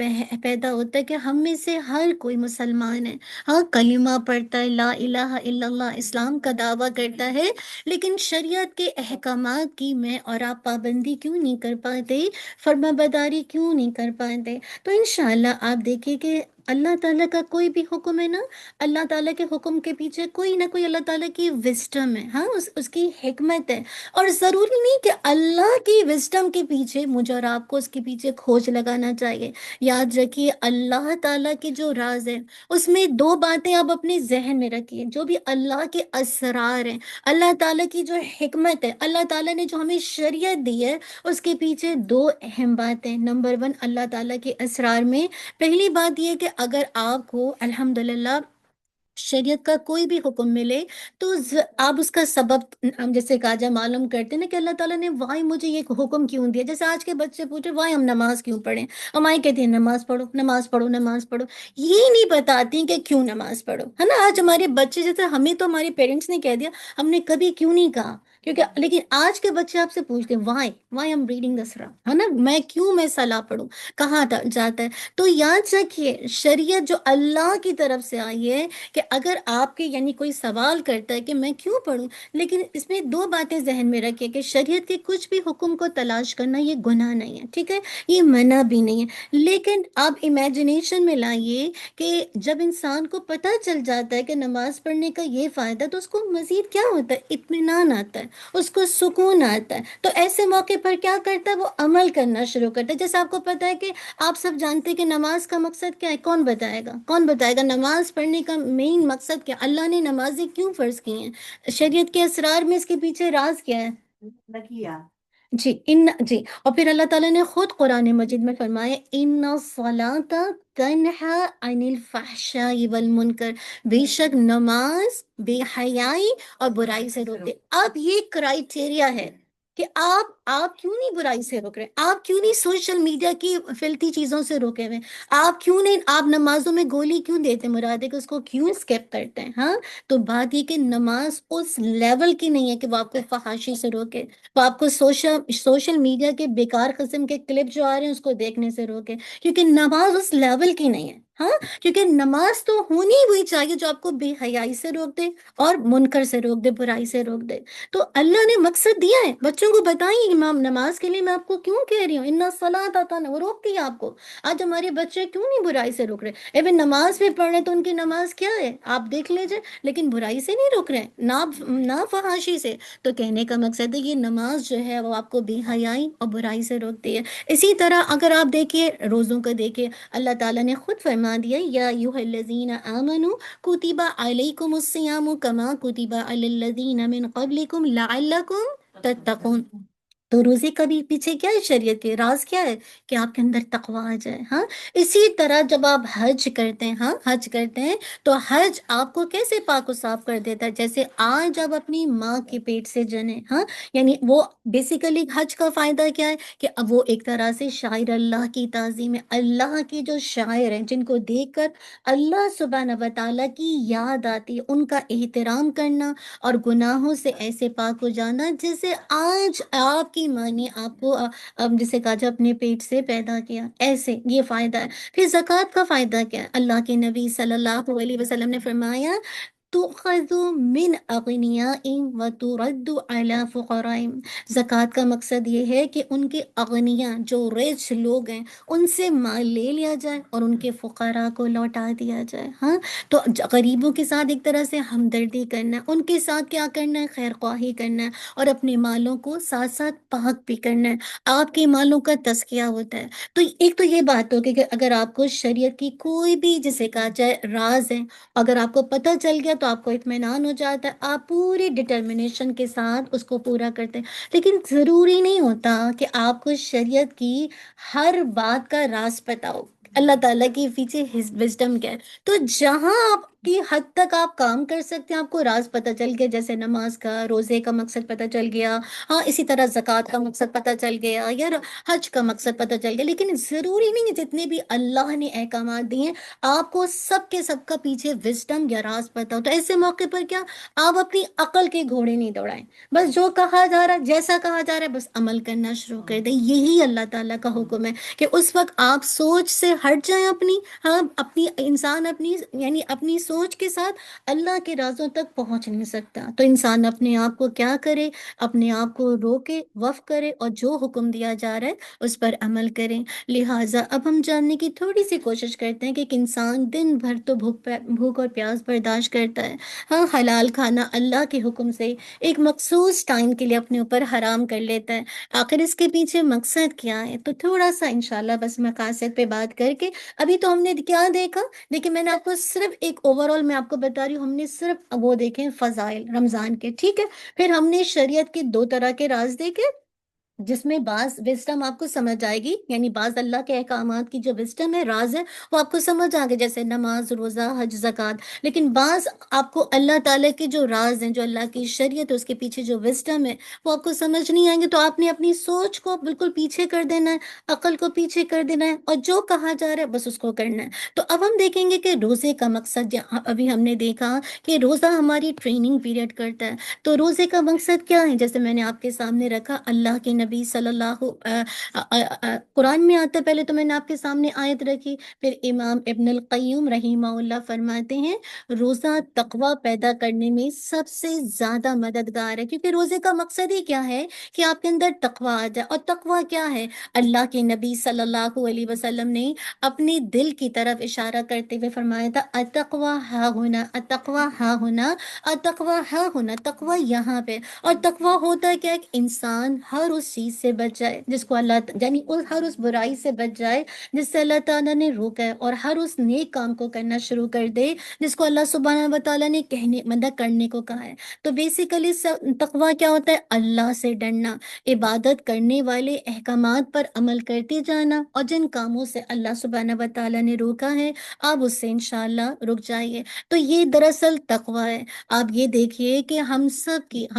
پیدا ہوتا ہے کہ ہم میں سے ہر کوئی مسلمان ہے، ہاں کلمہ پڑھتا ہے، لا الہ الا اللہ، اسلام کا دعویٰ کرتا ہے، لیکن شریعت کے احکامات کی میں اور آپ پابندی کیوں نہیں کر پاتے، فرما برداری کیوں نہیں کر پاتے؟ تو انشاءاللہ آپ دیکھیں کہ اللہ تعالیٰ کا کوئی بھی حکم ہے نا، اللہ تعالیٰ کے حکم کے پیچھے کوئی نہ کوئی اللہ تعالیٰ کی وزڈم ہے، ہاں اس کی حکمت ہے، اور ضروری نہیں کہ اللہ کی وزڈم کے پیچھے مجھے اور آپ کو اس کے پیچھے کھوج لگانا چاہیے۔ یاد رکھیے اللہ تعالیٰ کے جو راز ہے اس میں 2 باتیں آپ اپنے ذہن میں رکھیے، جو بھی اللہ کے اسرار ہیں، اللہ تعالیٰ کی جو حکمت ہے، اللہ تعالیٰ نے جو ہمیں شریعت دی ہے، اس کے پیچھے 2 اہم باتیں۔ نمبر 1 اللہ تعالیٰ کے اسرار میں پہلی بات یہ کہ اگر آپ کو الحمدللہ شریعت کا کوئی بھی حکم ملے تو آپ اس کا سبب جیسے کاجا معلوم کرتے ہیں نا کہ اللہ تعالیٰ نے وائی مجھے یہ حکم کیوں دیا۔ جیسے آج کے بچے پوچھے وائی ہم نماز کیوں پڑھیں، ہم آئی کہتے ہیں نماز پڑھو نماز پڑھو نماز پڑھو، یہ نہیں بتاتی کہ کیوں نماز پڑھو، ہے نا۔ آج ہمارے بچے، جیسے ہمیں تو ہمارے پیرنٹس نے کہہ دیا، ہم نے کبھی کیوں نہیں کہا، کیونکہ لیکن آج کے بچے آپ سے پوچھتے ہیں وائی ایم ریڈنگ دا سورہ، ہے نا، میں صلاح پڑھوں، کہاں جاتا ہے۔ تو یاد رکھیے شریعت جو اللہ کی طرف سے آئی ہے کہ اگر آپ کے یعنی کوئی سوال کرتا ہے کہ میں کیوں پڑھوں، لیکن اس میں 2 باتیں ذہن میں رکھیے کہ شریعت کے کچھ بھی حکم کو تلاش کرنا یہ گناہ نہیں ہے، ٹھیک ہے، یہ منع بھی نہیں ہے، لیکن آپ امیجنیشن میں لائیے کہ جب انسان کو پتہ چل جاتا ہے کہ نماز پڑھنے کا یہ فائدہ، تو اس کو مزید کیا ہوتا ہے، اطمینان آتا ہے، اس کو سکون آتا ہے، تو ایسے موقع پر کیا کرتا ہے، وہ عمل کرنا شروع کرتا ہے۔ جیسے آپ کو پتہ ہے کہ آپ سب جانتے ہیں کہ نماز کا مقصد کیا ہے، کون بتائے گا نماز پڑھنے کا مین مقصد کیا، اللہ نے نمازیں کیوں فرض کی ہیں، شریعت کے اسرار میں اس کے پیچھے راز کیا ہے؟ جی اور پھر اللہ تعالیٰ نے خود قرآن مجید میں فرمایا ان الصلاۃ تنہا عن الفحشاء والمنکر، بے شک نماز بے حیائی اور برائی سے روکتے۔ اب یہ کرائیٹیریا ہے کہ آپ کیوں نہیں برائی سے روک رہے، آپ کیوں نہیں سوشل میڈیا کی فلتی چیزوں سے روکے ہوئے، آپ کیوں نہیں، آپ نمازوں میں گولی کیوں دیتے مراد ہے کہ اس کو کیوں اسکپ کرتے ہیں؟ ہاں، تو بات یہ کہ نماز اس لیول کی نہیں ہے کہ وہ آپ کو فحاشی سے روکے، وہ آپ کو سوشل میڈیا کے بیکار قسم کے کلپ جو آ رہے ہیں اس کو دیکھنے سے روکے، کیونکہ نماز اس لیول کی نہیں ہے۔ ہاں، کیونکہ نماز تو ہونی وہی چاہیے جو آپ کو بے حیائی سے روک دے اور منکر سے روک دے، برائی سے روک دے۔ تو اللہ نے مقصد دیا ہے، بچوں کو بتائیں امام نماز کے لیے میں آپ کو کیوں کہہ رہی ہوں، ان الصلاۃ تنہا، وہ روکتی ہے آپ کو۔ آج ہمارے بچے کیوں نہیں برائی سے روک رہے، ایون نماز بھی پڑھ رہے تو ان کی نماز کیا ہے آپ دیکھ لیجئے، لیکن برائی سے نہیں روک رہے ہیں، نہ فحاشی سے۔ تو کہنے کا مقصد ہے یہ نماز جو ہے وہ آپ کو بے حیائی اور برائی سے روکتی ہے۔ اسی طرح اگر آپ دیکھیے روزوں کو دیکھیے، اللہ تعالیٰ نے خود فرما دیا یا ایھا الذین آمنوا کتب علیکم الصیام کما کتب علی الذین من قبلکم لعلکم تتقون۔ تو روزے کا بھی پیچھے کیا ہے، شریعت کے راز کیا ہے کہ آپ کے اندر تقویٰ آ جائے۔ ہاں، اسی طرح جب آپ حج کرتے ہیں، ہاں حج کرتے ہیں تو حج آپ کو کیسے پاک و صاف کر دیتا ہے، جیسے آج آپ اپنی ماں کے پیٹ سے جنے، ہاں یعنی وہ بیسیکلی حج کا فائدہ کیا ہے کہ اب وہ ایک طرح سے شاعر اللہ کی تعظیم ہے، اللہ کے جو شاعر ہیں جن کو دیکھ کر اللہ سبحانہ و تعالیٰ کی یاد آتی ہے، ان کا احترام کرنا اور گناہوں سے ایسے پاک ہو جانا جیسے آج آپ کی ماں نے آپ کو جسے کہا جائے اپنے پیٹ سے پیدا کیا، ایسے یہ فائدہ ہے۔ پھر زکوٰۃ کا فائدہ کیا ہے، اللہ کے نبی صلی اللہ علیہ وسلم نے فرمایا تؤخذ من اغنیائهم وترد علی فقرائهم۔ زکوٰۃ کا مقصد یہ ہے کہ ان کے اغنیاء جو ریچ لوگ ہیں ان سے مال لے لیا جائے اور ان کے فقراء کو لوٹا دیا جائے۔ ہاں، تو غریبوں کے ساتھ ایک طرح سے ہمدردی کرنا ہے، ان کے ساتھ کیا کرنا ہے، خیر خواہی کرنا ہے، اور اپنے مالوں کو ساتھ ساتھ پاک بھی کرنا ہے۔ آپ کے مالوں کا تزکیہ ہوتا ہے۔ تو ایک تو یہ بات ہوگی کہ اگر آپ کو شریعت کی کوئی بھی جسے کہا جائے راز ہے، اگر آپ کو پتہ چل گیا تو آپ کو اطمینان ہو جاتا ہے، آپ پوری ڈٹرمنیشن کے ساتھ اس کو پورا کرتے ہیں۔ لیکن ضروری نہیں ہوتا کہ آپ کو شریعت کی ہر بات کا راز پتہ ہو، اللہ تعالیٰ کی پیچھے وزڈم کیا ہے۔ تو جہاں آپ کی حد تک آپ کام کر سکتے ہیں، آپ کو راز پتہ چل گیا، جیسے نماز کا، روزے کا مقصد پتہ چل گیا، ہاں اسی طرح زکوٰۃ کا مقصد پتہ چل گیا یا حج کا مقصد پتہ چل گیا، لیکن ضروری نہیں ہے جتنے بھی اللہ نے احکامات دیے ہیں آپ کو سب کے سب کا پیچھے وزڈم یا راز پتہ ہو۔ تو ایسے موقع پر کیا آپ اپنی عقل کے گھوڑے نہیں دوڑائیں، بس جو کہا جا رہا ہے، جیسا کہا جا رہا ہے بس عمل کرنا شروع کر دیں۔ یہی اللہ تعالیٰ کا حکم ہے کہ اس وقت آپ سوچ سے ہٹ جائیں اپنی، ہاں اپنی انسان اپنی یعنی اپنی سوچ کے ساتھ اللہ کے رازوں تک پہنچ نہیں سکتا۔ تو انسان اپنے آپ کو کیا کرے، اپنے آپ کو روکے، وقف کرے اور جو حکم دیا جا رہا ہے اس پر عمل کریں۔ لہٰذا اب ہم جاننے کی تھوڑی سی کوشش کرتے ہیں کہ ایک انسان دن بھر تو بھوک اور پیاس برداشت کرتا ہے، ہاں حلال کھانا اللہ کے حکم سے ایک مخصوص ٹائم کے لیے اپنے اوپر حرام کر لیتا ہے، آخر اس کے پیچھے مقصد کیا ہے؟ تو تھوڑا سا انشاءاللہ بس مقاصد پہ بات کر کے، ابھی تو ہم نے کیا دیکھا، دیکھیں میں نے آپ کو صرف ایک اوور آل میں آپ کو بتا رہی ہوں، ہم نے صرف وہ دیکھیں فضائل رمضان کے، ٹھیک ہے، پھر ہم نے شریعت کے دو طرح کے راز دیکھے جس میں بعض وزڈم آپ کو سمجھ آئے گی، یعنی بعض اللہ کے احکامات کی جو وزڈم ہے، راز ہے، وہ آپ کو سمجھ آ گئے جیسے نماز، روزہ، حج، زکوٰۃ۔ لیکن بعض آپ کو اللہ تعالیٰ کے جو راز ہیں، جو اللہ کی شریعت ہے اس کے پیچھے جو وزڈم ہے وہ آپ کو سمجھ نہیں آئیں گے، تو آپ نے اپنی سوچ کو بالکل پیچھے کر دینا ہے، عقل کو پیچھے کر دینا ہے اور جو کہا جا رہا ہے بس اس کو کرنا ہے۔ تو اب ہم دیکھیں گے کہ روزے کا مقصد، ابھی ہم نے دیکھا کہ روزہ ہماری ٹریننگ پیریڈ کرتا ہے۔ تو روزے کا مقصد کیا ہے، جیسے میں نے آپ کے سامنے رکھا، اللہ کے نبی صلی اللہ قرآن میں آتا ہے، پہلے تو میں نے آپ کے سامنے آیت رکھی، پھر امام ابن القیم رحمہ اللہ فرماتے ہیں روزہ تقوی پیدا کرنے میں سب سے زیادہ مددگار ہے، کیونکہ روزے کا مقصد ہی کیا ہے کہ آپ کے اندر تقوی آ جائے۔ اور تقوی کیا ہے، اللہ کے نبی صلی اللہ علیہ وسلم نے اپنے دل کی طرف اشارہ کرتے ہوئے فرمایا تھا التقوی ہا ہونا، التقوی ہا ہونا، التقوی ہا ہونا، تقوی یہاں پہ۔ اور تقوی ہوتا ہے کیا، ایک انسان ہر اس چیز سے بچ جائے جس کو اللہ یعنی ہر اس برائی سے بچ جائے جس سے اللہ تعالیٰ نے روکا ہے، اور ہر اس نیک کام کو کرنا شروع کر دے جس کو اللہ سبحانہ و تعالیٰ نے کہنے مطلب کرنے کو کہا ہے۔ تو بیسیکلی تقویٰ کیا ہوتا ہے؟ اللہ سے ڈرنا، عبادت کرنے والے احکامات پر عمل کرتے جانا، اور جن کاموں سے اللہ سبحانہ و تعالیٰ نے روکا ہے آپ اس سے انشاءاللہ رک جائیے۔ تو یہ دراصل تقویٰ ہے۔ آپ یہ دیکھیے کہ ہم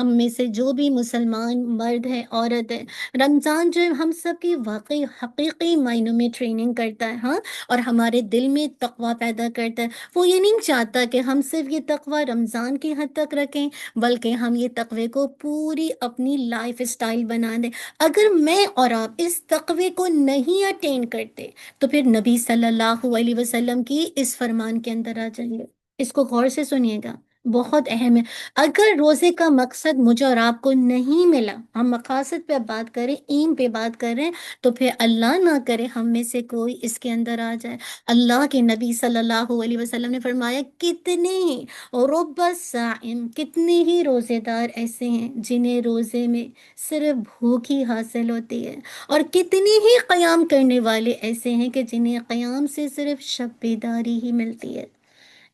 میں سے جو بھی مسلمان مرد ہے عورت ہے، رمضان جو ہے ہم سب کی واقعی حقیقی معنوں میں ٹریننگ کرتا ہے، ہاں، اور ہمارے دل میں تقویٰ پیدا کرتا ہے۔ وہ یہ نہیں چاہتا کہ ہم صرف یہ تقویٰ رمضان کی حد تک رکھیں، بلکہ ہم یہ تقوی کو پوری اپنی لائف اسٹائل بنا دیں۔ اگر میں اور آپ اس تقوی کو نہیں اٹین کرتے تو پھر نبی صلی اللہ علیہ وسلم کی اس فرمان کے اندر آ جائیے، اس کو غور سے سنیے گا، بہت اہم ہے۔ اگر روزے کا مقصد مجھے اور آپ کو نہیں ملا، ہم مقاصد پہ بات کریں، ایم پہ بات کریں، تو پھر اللہ نہ کرے ہم میں سے کوئی اس کے اندر آ جائے۔ اللہ کے نبی صلی اللہ علیہ وسلم نے فرمایا کتنے ہی رب صائم، کتنے ہی روزے دار ایسے ہیں جنہیں روزے میں صرف بھوک ہی حاصل ہوتی ہے، اور کتنے ہی قیام کرنے والے ایسے ہیں کہ جنہیں قیام سے صرف شب بیداری ہی ملتی ہے،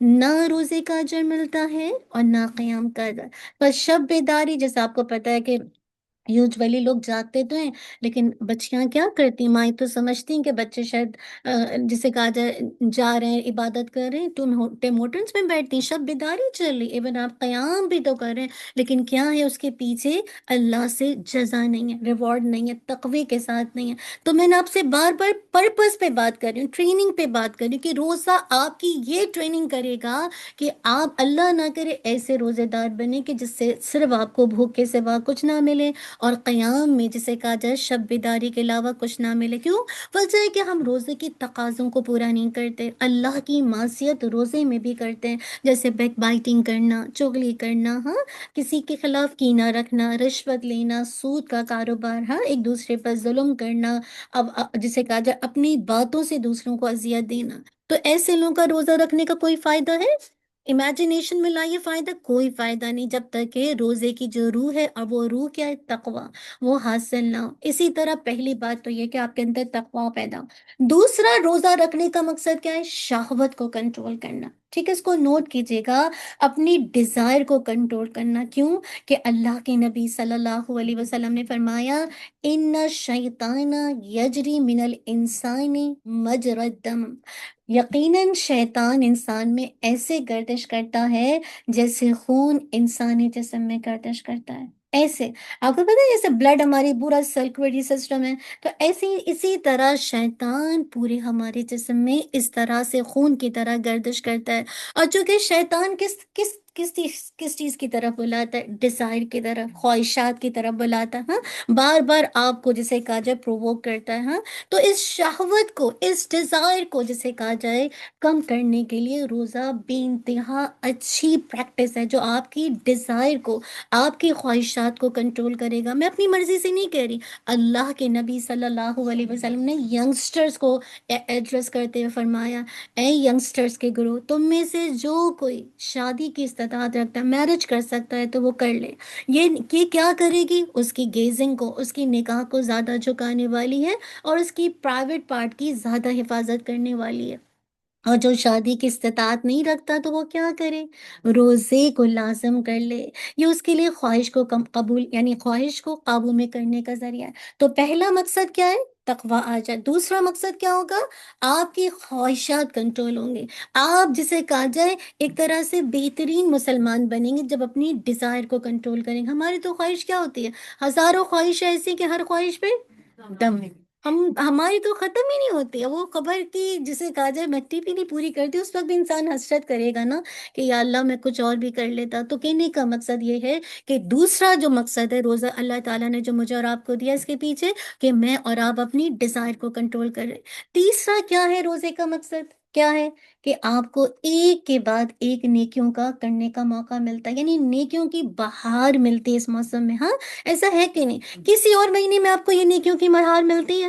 نہ روزے کا اجر ملتا ہے اور نہ قیام کا اجر۔ بس شب بیداری، جیسے آپ کو پتہ ہے کہ یوزولی لوگ جاگتے تو ہیں، لیکن بچیاں کیا کرتی، مائیں تو سمجھتی ہیں کہ بچے شاید جسے کہا جائے جا رہے ہیں، عبادت کر رہے ہیں، تو ٹیم ہوٹلس میں بیٹھتی ہیں، شب بیداری چل رہی، ایون آپ قیام بھی تو کر رہے ہیں، لیکن کیا ہے اس کے پیچھے؟ اللہ سے جزا نہیں ہے، ریوارڈ نہیں ہے، تقوی کے ساتھ نہیں ہے۔ تو میں نے آپ سے بار بار پرپس پہ بات کر رہی ہوں، ٹریننگ پہ بات کر رہی ہوں کہ روزہ آپ کی یہ ٹریننگ کرے گا کہ آپ اللہ نہ کرے ایسے روزے دار بنے کہ جس سے صرف آپ کو بھوک کے سوا کچھ نہ ملے، اور قیام میں جسے کہا جائے شب بیداری کے علاوہ کچھ نہ ملے۔ کیوں؟ وجہ ہے کہ ہم روزے کی تقاضوں کو پورا نہیں کرتے، اللہ کی معصیت روزے میں بھی کرتے ہیں، جیسے بیک بائٹنگ کرنا، چغلی کرنا، ہاں، کسی کے خلاف کینہ رکھنا، رشوت لینا، سود کا کاروبار، ہاں، ایک دوسرے پر ظلم کرنا، جسے کہا جائے اپنی باتوں سے دوسروں کو اذیت دینا۔ تو ایسے لوگوں کا روزہ رکھنے کا کوئی فائدہ ہے؟ امیجنیشن میں لائیے، فائدہ کوئی فائدہ نہیں جب تک کہ روزے کی جو روح ہے، اور وہ روح کیا ہے؟ تقویٰ، وہ حاصل نہ ہو۔ اسی طرح پہلی بات تو یہ کہ آپ کے اندر تقویٰ پیدا ہو۔ دوسرا، روزہ رکھنے کا مقصد کیا ہے؟ شہوت کو کنٹرول کرنا، ٹھیک ہے، اس کو نوٹ کیجیے گا، اپنی ڈیزائر کو کنٹرول کرنا۔ کیوں؟ کہ اللہ کے نبی صلی اللہ علیہ وسلم نے فرمایا ان الشیطان یجری من الانسان مجری الدم، یقیناً شیطان انسان میں ایسے گردش کرتا ہے جیسے خون انسانی جسم میں گردش کرتا ہے، ایسے آپ کو پتہ ہے جیسے بلڈ ہماری پورا سرکولیٹری سسٹم ہے، تو ایسے ہی اسی طرح شیطان پورے ہمارے جسم میں اس طرح سے خون کی طرح گردش کرتا ہے۔ اور چونکہ شیطان کس چیز کی طرف بلاتا ہے؟ ڈیزائر کی طرف، خواہشات کی طرف بلاتا ہے، ہاں، بار بار آپ کو جسے کہا جائے پرووک کرتا ہے، ہاں۔ تو اس شہوت کو، اس ڈیزائر کو جسے کہا جائے کم کرنے کے لیے روزہ بے انتہا اچھی پریکٹس ہے، جو آپ کی ڈیزائر کو، آپ کی خواہشات کو کنٹرول کرے گا۔ میں اپنی مرضی سے نہیں کہہ رہی، اللہ کے نبی صلی اللہ علیہ وسلم نے ینگسٹرز کو ایڈریس کرتے ہوئے فرمایا اے ینگسٹرز کے گروہ، تم میں سے جو کوئی شادی کی استطاعت رکھتا ہے، میرج کر سکتا ہے تو وہ کر لے۔ یہ کیا کرے گی؟ اس کی گیزنگ کو، اس کی نکاح کو زیادہ جھکانے والی ہے، اور اس کی پرائیویٹ پارٹ کی زیادہ حفاظت کرنے والی ہے۔ اور جو شادی کی استطاعت نہیں رکھتا تو وہ کیا کرے؟ روزے کو لازم کر لے۔ یہ اس کے لیے خواہش کو قبول، یعنی خواہش کو قابو میں کرنے کا ذریعہ ہے۔ تو پہلا مقصد کیا ہے؟ تقویٰ آ جائے۔ دوسرا مقصد کیا ہوگا؟ آپ کی خواہشات کنٹرول ہوں گے، آپ جسے کہا جائے ایک طرح سے بہترین مسلمان بنیں گے جب اپنی ڈیزائر کو کنٹرول کریں گے۔ ہماری تو خواہش کیا ہوتی ہے؟ ہزاروں خواہشیں ایسی کہ ہر خواہش پہ دم ہے، ہماری تو ختم ہی نہیں ہوتی ہے۔ وہ قبر کی جسے کہا جائے مٹی بھی نہیں پوری کرتی، اس وقت بھی انسان حسرت کرے گا نا کہ یا اللہ میں کچھ اور بھی کر لیتا۔ تو کہنے کا مقصد یہ ہے کہ دوسرا جو مقصد ہے روزہ اللہ تعالیٰ نے جو مجھے اور آپ کو دیا اس کے پیچھے، کہ میں اور آپ اپنی ڈیزائر کو کنٹرول کر رہے۔ تیسرا کیا ہے روزے کا مقصد؟ کیا ہے؟ کہ آپ کو ایک کے بعد ایک نیکیوں کا کرنے کا موقع ملتا ہے، یعنی نیکیوں کی بہار ملتی ہے اس موسم میں، ہاں، ایسا ہے کہ نہیں؟ کسی اور مہینے میں آپ کو یہ نیکیوں کی بہار ملتی ہے؟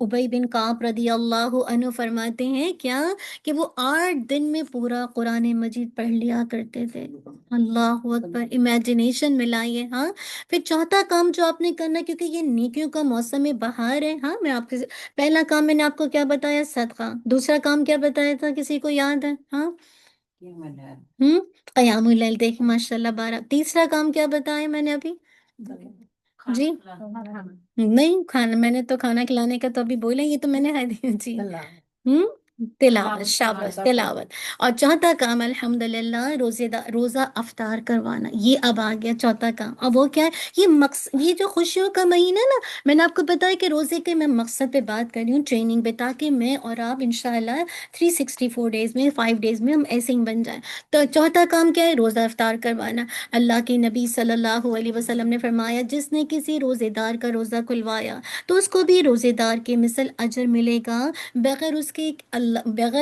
ابی بن کعب رضی اللہ عنہ فرماتے ہیں کیا کہ وہ 8 دن میں پورا قرآن مجید پڑھ لیا کرتے تھے. اللہ اکبر، امیجنیشن ملائیے. ہاں، پھر چوتھا کام جو آپ نے کرنا، کیونکہ یہ نیکیوں کا موسم بہار ہے. ہاں، میں آپ کے پہلا کام میں نے آپ کو کیا بتایا؟ صدقہ. دوسرا کام کیا بتایا تھا؟ کسی کو یاد ہے؟ ہاں، قیام اللیل. دیکھ ماشاء اللہ 12. تیسرا کام کیا بتایا میں نے ابھی؟ جی نہیں، کھانا میں نے تو کھانا کھلانے کا تو ابھی بولا، یہ تو میں نے جی ہوں تلاوت. شاباش، تلاوت. اور چوتھا کام الحمدللہ روزہ افطار کروانا. یہ اب آ گیا چوتھا کام. اب وہ کیا ہے؟ یہ مقصد، یہ جو خوشیوں کا مہینہ ہے نا، میں نے آپ کو بتایا کہ روزے کے میں مقصد پہ بات کر رہی ہوں، ٹریننگ پہ، تاکہ میں اور آپ انشاءاللہ 364 ڈیز میں 5 ڈیز میں ہم ایسے ہی بن جائیں. تو چوتھا کام کیا ہے؟ روزہ افطار کروانا. اللہ کے نبی صلی اللہ علیہ وسلم نے فرمایا جس نے کسی روزے دار کا روزہ کھلوایا تو اس کو بھی روزے دار کے مثل اجر ملے گا، بغیر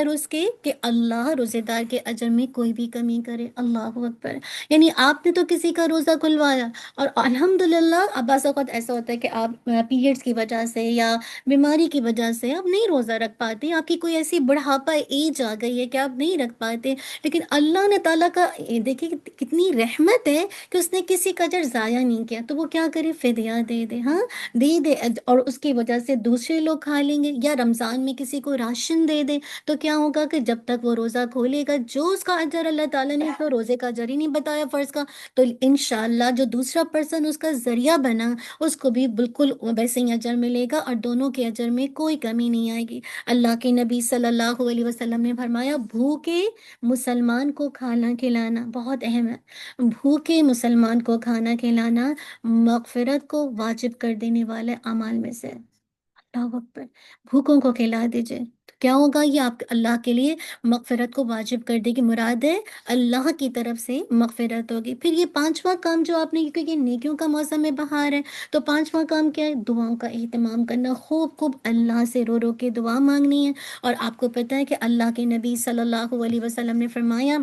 اس کے کہ اللہ روزے دار کے اجر میں کوئی بھی کمی کرے. اللہ اکبر. یعنی آپ نے تو کسی کا روزہ کھلوایا، اور الحمدللہ اب بعض اوقات ایسا ہوتا ہے کہ آپ پیریڈس کی وجہ سے یا بیماری کی وجہ سے آپ نہیں روزہ رکھ پاتے، آپ کی کوئی ایسی بڑھاپا ایج آ گئی ہے کہ آپ نہیں رکھ پاتے، لیکن اللہ نے تعالیٰ کا دیکھیے کتنی رحمت ہے کہ اس نے کسی کا اجر ضائع نہیں کیا. تو وہ کیا کرے؟ فدیہ دے دے. ہاں، دے دے، اور اس کی وجہ سے دوسرے لوگ کھا لیں گے. یا رمضان میں کسی کو راشن دے دے، تو کیا ہوگا کہ جب تک وہ روزہ کھولے گا، جو اس کا اجر اللہ تعالیٰ نے تو روزے کا اجر ہی نہیں بتایا فرض کا، تو انشاءاللہ جو دوسرا پرسن اس کا ذریعہ بنا اس کو بھی بالکل ویسے ہی اجر ملے گا، اور دونوں کے اجر میں کوئی کمی نہیں آئے گی. اللہ کے نبی صلی اللہ علیہ وسلم نے فرمایا بھوکے مسلمان کو کھانا کھلانا بہت اہم ہے. بھوکے مسلمان کو کھانا کھلانا مغفرت کو واجب کر دینے والے اعمال میں سے. اللہ اکبر. بھوکوں کو کھلا دیجئے تو کیا ہوگا؟ یہ آپ اللہ کے لیے مغفرت کو واجب کر دے گی. مراد ہے اللہ کی طرف سے مغفرت ہوگی. پھر یہ پانچواں کام جو آپ نے، کیونکہ نیکیوں کا موسم ہے، بہار ہے، تو پانچواں کام کیا ہے؟ دعاؤں کا اہتمام کرنا. خوب خوب اللہ سے رو رو کے دعا مانگنی ہے. اور آپ کو پتہ ہے کہ اللہ کے نبی صلی اللہ علیہ وسلم نے فرمایا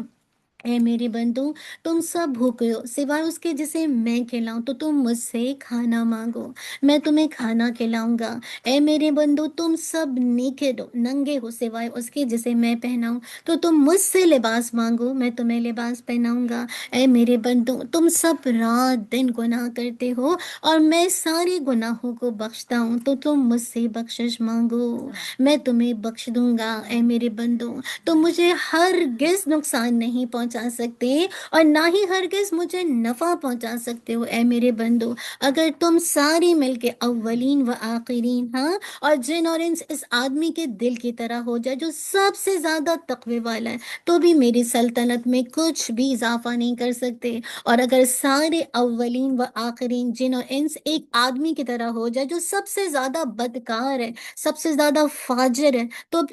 اے میرے بندو، تم سب بھوکے ہو سوائے اس کے جسے میں کھلاؤں، تو تم مجھ سے کھانا مانگو، میں تمہیں کھانا کھلاؤں گا. اے میرے بندو، تم سب نیکڈ ہو، ننگے ہو سوائے اس کے جسے میں پہناؤں، تو تم مجھ سے لباس مانگو، میں تمہیں لباس پہناؤں گا. اے میرے بندو، تم سب رات دن گناہ کرتے ہو اور میں سارے گناہوں کو بخشتا ہوں، تو تم مجھ سے بخشش مانگو، میں تمہیں بخش دوں گا. اے میرے بندو، تم مجھے ہرگز نقصان نہیں پہنچا سکتے اور نہ ہی ہرگز مجھے نفع پہنچا سکتے ہو. اے میرے بندو، اگر تم سارے مل کے اولین و آخرین، ہاں، اور جن اور انس اس آدمی کے دل کی طرح ہو جائے جو سب سے زیادہ تقوی والا ہے، تو بھی میری سلطنت میں کچھ بھی اضافہ نہیں کر سکتے. اور اگر سارے اولین و آخرین جن اور انس ایک آدمی کی طرح ہو جائے جو سب سے زیادہ بدکار ہے، سب سے زیادہ فاجر ہے،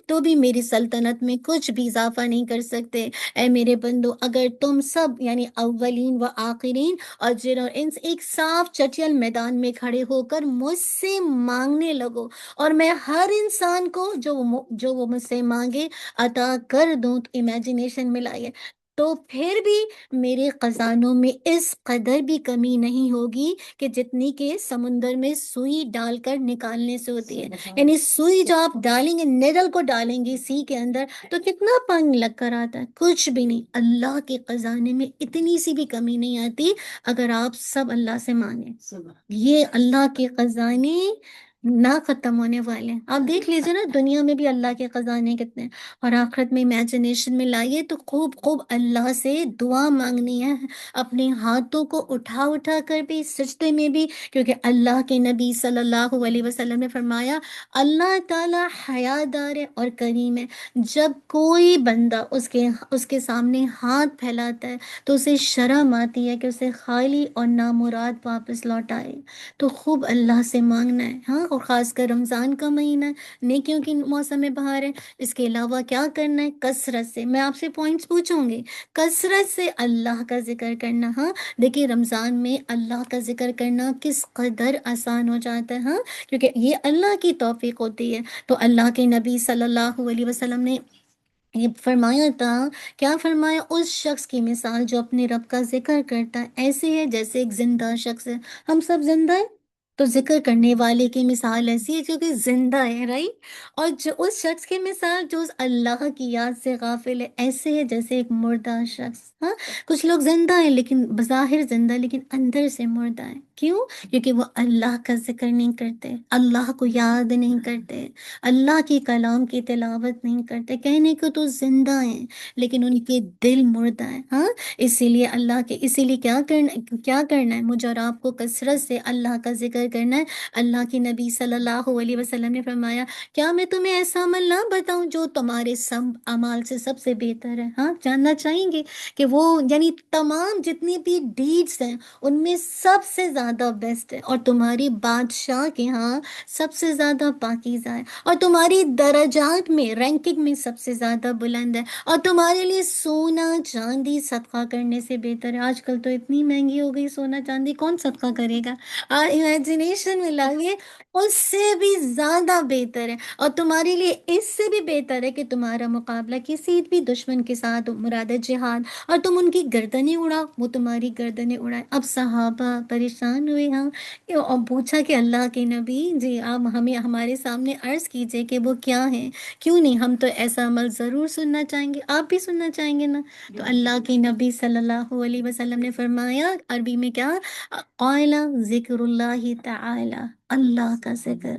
تو بھی میری سلطنت میں کچھ بھی اضافہ نہیں کر سکتے. اے میرے بندو، اگر تم سب یعنی اولین و آخرین اور جن اور انس ایک صاف چٹیل میدان میں کھڑے ہو کر مجھ سے مانگنے لگو اور میں ہر انسان کو جو وہ مجھ سے مانگے عطا کر دوں، تو امیجنیشن ملائیے، تو پھر بھی میرے خزانوں میں اس قدر بھی کمی نہیں ہوگی کہ جتنی کہ سمندر میں سوئی ڈال کر نکالنے سے ہوتی ہے. یعنی سوئی جو آپ ڈالیں گے، نیڈل کو ڈالیں گے سی کے اندر، تو کتنا پانی لگ کر آتا ہے؟ کچھ بھی نہیں. اللہ کے خزانے میں اتنی سی بھی کمی نہیں آتی اگر آپ سب اللہ سے مانگیں. یہ اللہ کے خزانے نہ ختم ہونے والے ہیں. آپ دیکھ لیجئے نا، دنیا میں بھی اللہ کے خزانے کتنے ہیں، اور آخرت میں امیجنیشن میں لائیے تو خوب خوب اللہ سے دعا مانگنی ہے، اپنے ہاتھوں کو اٹھا اٹھا کر بھی، سجدے میں بھی، کیونکہ اللہ کے نبی صلی اللہ علیہ وسلم نے فرمایا اللہ تعالیٰ حیا دار ہے اور کریم ہے. جب کوئی بندہ اس کے سامنے ہاتھ پھیلاتا ہے تو اسے شرم آتی ہے کہ اسے خالی اور نامراد واپس لوٹائے. تو خوب اللہ سے مانگنا ہے. ہاں، اور خاص کر رمضان کا مہینہ ہے، نیکیوں کی موسم بہار ہے. اس کے علاوہ کیا کرنا ہے؟ کثرت سے، میں آپ سے پوائنٹس پوچھوں گی، کثرت سے اللہ کا ذکر کرنا. ہاں، دیکھیے رمضان میں اللہ کا ذکر کرنا کس قدر آسان ہو جاتا ہے. ہاں، کیونکہ یہ اللہ کی توفیق ہوتی ہے. تو اللہ کے نبی صلی اللہ علیہ وسلم نے یہ فرمایا تھا، کیا فرمایا؟ اس شخص کی مثال جو اپنے رب کا ذکر کرتا ہے ایسے ہے جیسے ایک زندہ شخص ہے. ہم سب زندہ ہیں، تو ذکر کرنے والے کی مثال ایسی ہے جو کہ زندہ ہے، رائٹ؟ اور جو اس شخص کی مثال جو اس اللہ کی یاد سے غافل ہے، ایسے ہے جیسے ایک مردہ شخص. ہاں، کچھ لوگ زندہ ہیں لیکن بظاہر زندہ لیکن اندر سے مردہ ہیں. کیوں؟ کیونکہ وہ اللہ کا ذکر نہیں کرتے، اللہ کو یاد نہیں کرتے، اللہ کی کلام کی تلاوت نہیں کرتے. کہنے کو تو زندہ ہیں لیکن ان کے دل مردہ ہیں. ہاں، اسی لیے کیا کرنا ہے مجھے اور آپ کو؟ کثرت سے اللہ کا ذکر کرنا ہے. اللہ کی نبی صلی اللہ علیہ وسلم نے فرمایا، کیا میں تمہیں ایسا عمل نہ بتاؤں جو تمہارے سب اعمال سے سب سے بہتر ہے؟ ہاں، جاننا چاہیں گے کہ وہ یعنی تمام جتنی بھی ڈیڈز ہیں ان میں سب سے زیادہ بیسٹ ہے، اور تمہاری بادشاہ کے ہاں سب سے زیادہ پاکیزہ ہے، اور تمہاری درجات میں رینکنگ میں سب سے زیادہ بلند ہے، اور تمہارے لیے سونا چاندی صدقہ کرنے سے بہتر ہے. آج کل تو اتنی مہنگی ہو گئی، سونا چاندی کون صدقہ کرے گا؟ امیجنیشن میں لائیے، اس سے بھی زیادہ بہتر ہے، اور تمہارے لیے اس سے بھی بہتر ہے کہ تمہارا مقابلہ کسی بھی دشمن کے ساتھ ہو، مراد ہے جہاد، اور تم ان کی گردنیں اڑاؤ، وہ تمہاری گردنیں اڑائے. اب صحابہ پریشان ہوئے. ہاں، اور پوچھا کہ اللہ کے نبی جی آپ ہمیں ہمارے سامنے عرض کیجئے کہ وہ کیا ہیں. کیوں نہیں، ہم تو ایسا عمل ضرور سننا چاہیں گے، آپ بھی سننا چاہیں گے نا. تو اللہ کے نبی صلی اللہ علیہ وسلم نے فرمایا عربی میں کیا؟ قال ذکر اللہ تعالی، اللہ کا ذکر،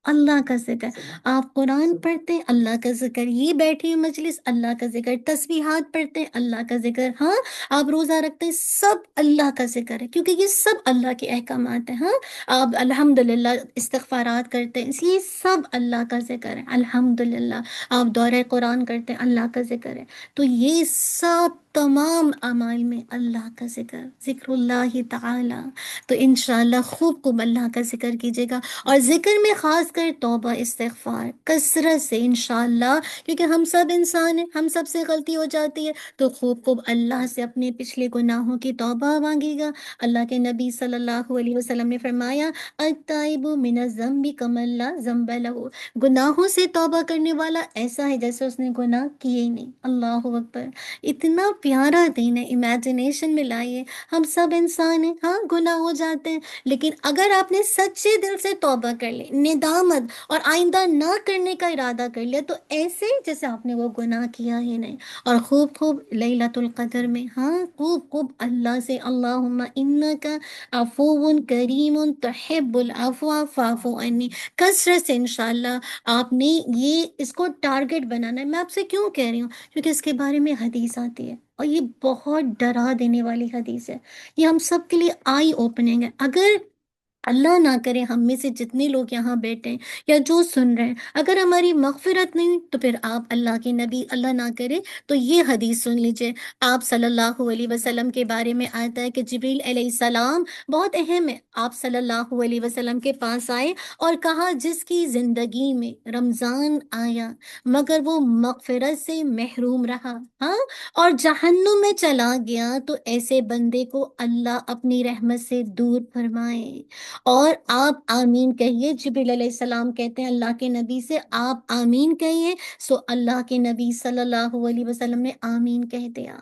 اللہ کا ذکر. آپ قرآن پڑھتے ہیں، اللہ کا ذکر. یہ بیٹھی ہوئی مجلس، اللہ کا ذکر. تسبیحات پڑھتے ہیں، اللہ کا ذکر. ہاں، آپ روزہ رکھتے ہیں، سب اللہ کا ذکر ہے، کیونکہ یہ سب اللہ کے احکامات ہیں. ہاں، آپ الحمدللہ استغفارات کرتے ہیں، اس لیے سب اللہ کا ذکر ہے. الحمدللہ آپ دورہ قرآن کرتے ہیں، اللہ کا ذکر ہے. تو یہ سب تمام اعمال میں اللہ کا ذکر، ذکر اللہ تعالی. تو انشاءاللہ خوب خوب اللہ کا ذکر کیجیے گا، اور ذکر میں خاص کر توبہ استغفار کثرت سے انشاءاللہ، کیونکہ ہم سب انسان ہیں، ہم سب سے غلطی ہو جاتی ہے. تو خوب خوب اللہ سے اپنے پچھلے گناہوں کی توبہ مانگے گا. اللہ کے نبی صلی اللہ علیہ وسلم نے فرمایا، التائب من الذنب کمن لا ذنب لہ، گناہوں سے توبہ کرنے والا ایسا ہے جیسے اس نے گناہ کیے ہی نہیں. اللہ اکبر، اتنا پیارا دین ہے. امیجنیشن میں لائیے، ہم سب انسان ہیں، ہاں گناہ ہو جاتے ہیں، لیکن اگر آپ نے سچے دل سے توبہ کر لی، ندامت اور آئندہ نہ کرنے کا ارادہ کر لیا، تو ایسے جیسے آپ نے وہ گناہ کیا ہی نہیں. اور خوب خوب لیلۃ القدر میں ہاں خوب خوب اللہ سے، اللہم انک عفو کریم تحب العفو فاعف عنی، کثرت سے انشاءاللہ آپ نے یہ اس کو ٹارگٹ بنانا ہے. میں آپ سے کیوں کہہ رہی ہوں؟ کیونکہ اس کے بارے میں حدیث آتی ہے، اور یہ بہت ڈرا دینے والی حدیث ہے. یہ ہم سب کے لیے آئی اوپننگ ہے. اگر اللہ نہ کرے ہم میں سے جتنے لوگ یہاں بیٹھے ہیں یا جو سن رہے ہیں، اگر ہماری مغفرت نہیں، تو پھر آپ اللہ کے نبی، اللہ نہ کرے تو یہ حدیث سن لیجئے. آپ صلی اللہ علیہ وسلم کے بارے میں آتا ہے کہ جبریل علیہ السلام، بہت اہم ہے، آپ صلی اللہ علیہ وسلم کے پاس آئے اور کہا جس کی زندگی میں رمضان آیا مگر وہ مغفرت سے محروم رہا، ہاں، اور جہنم میں چلا گیا، تو ایسے بندے کو اللہ اپنی رحمت سے دور فرمائے. اور آپ آمین کہیے. جبریل علیہ السلام کہتے ہیں اللہ کے نبی سے، آپ آمین کہیے. سو اللہ کے نبی صلی اللہ علیہ وسلم نے آمین کہہ دیا.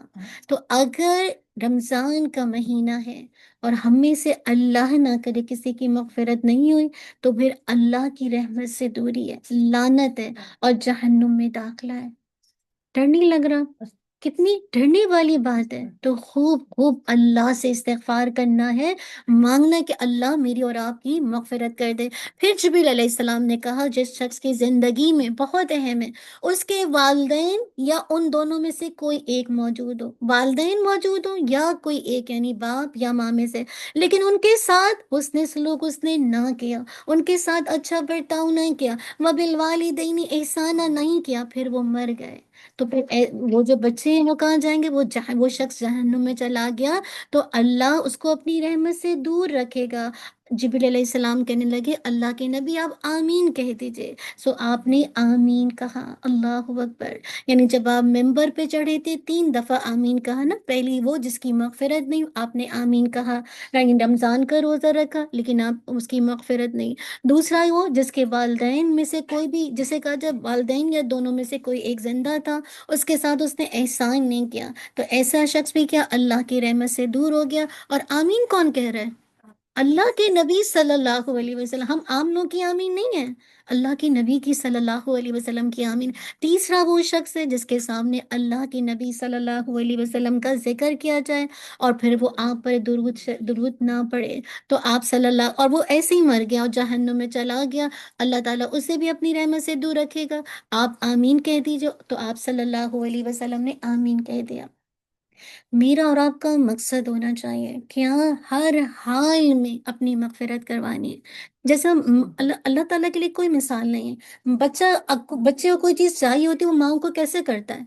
تو اگر رمضان کا مہینہ ہے اور ہم میں سے اللہ نہ کرے کسی کی مغفرت نہیں ہوئی، تو پھر اللہ کی رحمت سے دوری ہے، لعنت ہے، اور جہنم میں داخلہ ہے. ڈر نہیں لگ رہا؟ کتنی ڈرنے والی بات ہے. تو خوب خوب اللہ سے استغفار کرنا ہے، مانگنا ہے کہ اللہ میری اور آپ کی مغفرت کر دے. پھر جبریل علیہ السلام نے کہا جس شخص کی زندگی میں، بہت اہم ہے، اس کے والدین یا ان دونوں میں سے کوئی ایک موجود ہو، والدین موجود ہو یا کوئی ایک یعنی باپ یا ماں میں سے، لیکن ان کے ساتھ حسن سلوک اس نے نہ کیا، ان کے ساتھ اچھا برتاؤ نہیں کیا، وبالوالدین احسانہ نہیں کیا، پھر وہ مر گئے، تو پھر وہ جو بچے ہیں وہ کہاں جائیں گے؟ وہ شخص جہنم میں چلا گیا، تو اللہ اس کو اپنی رحمت سے دور رکھے گا. جبریل علیہ السلام کہنے لگے اللہ کے نبی آپ آمین کہہ دیجئے. سو آپ نے آمین کہا. اللہ اکبر. یعنی جب آپ ممبر پہ چڑھے تھے 3 دفعہ آمین کہا نا. پہلی وہ جس کی مغفرت نہیں، آپ نے آمین کہا، یعنی رمضان کا روزہ رکھا لیکن آپ اس کی مغفرت نہیں. دوسرا وہ جس کے والدین میں سے کوئی بھی، جسے کہا جب والدین یا دونوں میں سے کوئی ایک زندہ تھا، اس کے ساتھ اس نے احسان نہیں کیا، تو ایسا شخص بھی کیا اللہ کی رحمت سے دور ہو گیا. اور آمین کون کہہ رہا ہے؟ اللہ کے نبی صلی اللہ علیہ وسلم، ہم عام لوگ کی آمین نہیں ہے، اللہ کے نبی کی صلی اللہ علیہ وسلم کی آمین۔ تیسرا وہ شخص ہے جس کے سامنے اللہ کے نبی صلی اللہ علیہ وسلم کا ذکر کیا جائے اور پھر وہ آپ پر درود نہ پڑے تو آپ صلی اللہ، اور وہ ایسے ہی مر گیا اور جہنم میں چلا گیا، اللہ تعالیٰ اسے بھی اپنی رحمت سے دور رکھے گا۔ آپ آمین کہہ دیجیے، تو آپ صلی اللہ علیہ وسلم نے آمین کہہ دیا۔ میرا اور آپ کا مقصد ہونا چاہیے کہ ہاں ہر حال میں اپنی مغفرت کروانی ہے۔ جیسے اللہ تعالیٰ کے لیے کوئی مثال نہیں ہے۔ بچے کو کوئی چیز چاہیے ہوتی ہے، وہ ماں کو کیسے کرتا ہے،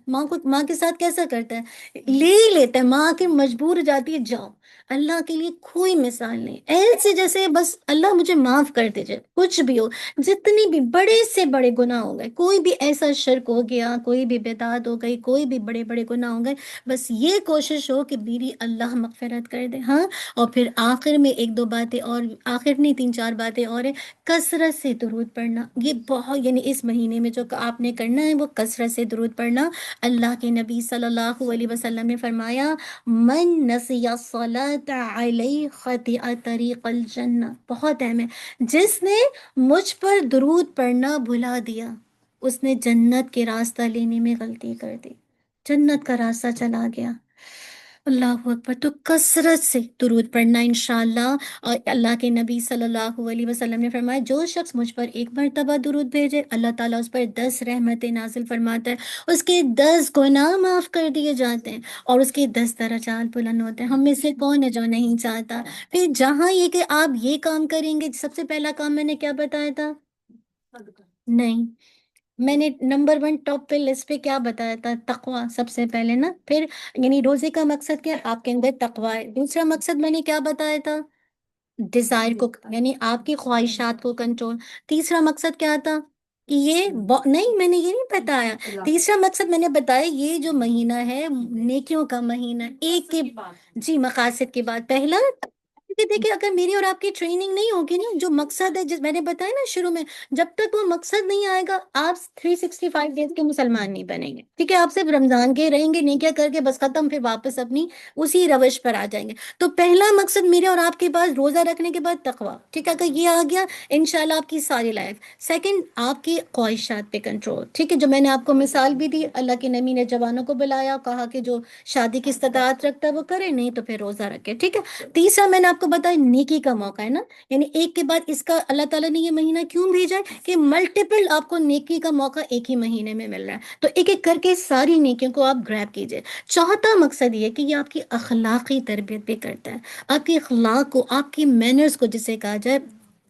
ماں کے ساتھ کیسا کرتا ہے، لے ہی لیتا ہے، ماں کے مجبور ہو جاتی ہے جاؤ۔ اللہ کے لیے کوئی مثال نہیں، ایسے جیسے بس اللہ مجھے معاف کر دیجئے، کچھ بھی ہو، جتنی بھی بڑے سے بڑے گناہ ہو گئے، کوئی بھی ایسا شرک ہو گیا، کوئی بھی بدعت ہو گئی، کوئی بھی بڑے بڑے گناہ ہو گئے، بس یہ کوشش ہو کہ میری اللہ مغفرت کر دے۔ ہاں، اور پھر آخر میں ایک دو باتیں اور، آخر نہیں تین چار باتیں اور ہیں، کثرت سے درود پڑھنا، یہ بہت، یعنی اس مہینے میں جو آپ نے کرنا ہے وہ کثرت سے درود پڑھنا۔ اللہ کے نبی صلی اللہ علیہ وسلم نے فرمایا من نسی الصلاۃ علی خطئ طریق الجنہ، بہت اہم ہے، جس نے مجھ پر درود پڑھنا بھلا دیا اس نے جنت کے راستہ لینے میں غلطی کر دی، جنت کا راستہ چلا گیا۔ اللہ اکبر، تو کثرت سے درود پڑھنا انشاءاللہ۔ اور اللہ کے نبی صلی اللہ علیہ وسلم نے فرمایا جو شخص مجھ پر ایک مرتبہ درود بھیجے، اللہ تعالیٰ اس پر 10 رحمتیں نازل فرماتا ہے، اس کے 10 گناہ معاف کر دیے جاتے ہیں اور اس کے 10 درجات بلند ہوتے ہیں۔ ہم میں سے کون ہے جو نہیں چاہتا؟ پھر جہاں یہ کہ آپ یہ کام کریں گے، سب سے پہلا کام میں نے کیا بتایا تھا؟ نہیں، میں نے نمبر 1 ٹاپ پہ لسٹ پہ کیا بتایا تھا؟ تقوی سب سے پہلے نا، پھر یعنی روزے کا مقصد کیا؟ آپ کے اندر تقوی ہے۔ دوسرا مقصد میں نے کیا بتایا تھا؟ ڈیزائر کو، یعنی آپ کی خواہشات کو کنٹرول۔ تیسرا مقصد کیا تھا؟ کہ یہ نہیں، میں نے یہ نہیں بتایا۔ تیسرا مقصد میں نے بتایا یہ جو مہینہ ہے نیکیوں کا مہینہ، ایک کے جی مقاصد کے بعد پہلا، کیونکہ دیکھیں اگر میری اور آپ کی ٹریننگ نہیں ہوگی نا، جو مقصد ہے جس میں نے بتایا نا شروع میں، جب تک وہ مقصد نہیں آئے گا آپ 365 ڈیز کے مسلمان نہیں بنیں گے، ٹھیک ہے؟ آپ صرف رمضان کے رہیں گے، نیکیاں کر کے بس ختم، پھر واپس اپنی اسی روش پر آ جائیں گے۔ تو پہلا مقصد میرے اور آپ کے پاس روزہ رکھنے کے بعد تقوی، ٹھیک ہے؟ اگر یہ آ گیا انشاءاللہ آپ کی ساری لائف۔ سیکنڈ، آپ کی خواہشات پہ کنٹرول، ٹھیک ہے؟ جو میں نے آپ کو مثال بھی دی، اللہ کے نبی نے جوانوں کو بلایا، کہا کہ جو شادی کی استطاعت رکھتا ہے وہ کرے، نہیں تو پھر روزہ رکھے، ٹھیک ہے؟ تیسرا میں نے آپ کو بتایا نیکی کا موقع ہے نا، یعنی ایک کے بعد اس کا اللہ تعالیٰ نے یہ مہینہ کیوں بھیجا ہے کہ ملٹیپل آپ کو نیکی کا موقع ایک ہی مہینے میں مل رہا ہے، تو ایک ایک کر کے ساری نیکیوں کو آپ گریب کیجئے۔ چوتھا مقصد یہ کہ یہ آپ کی اخلاقی تربیت بھی کرتا ہے، آپ کے اخلاق کو، آپ کی مینرز کو جسے کہا جائے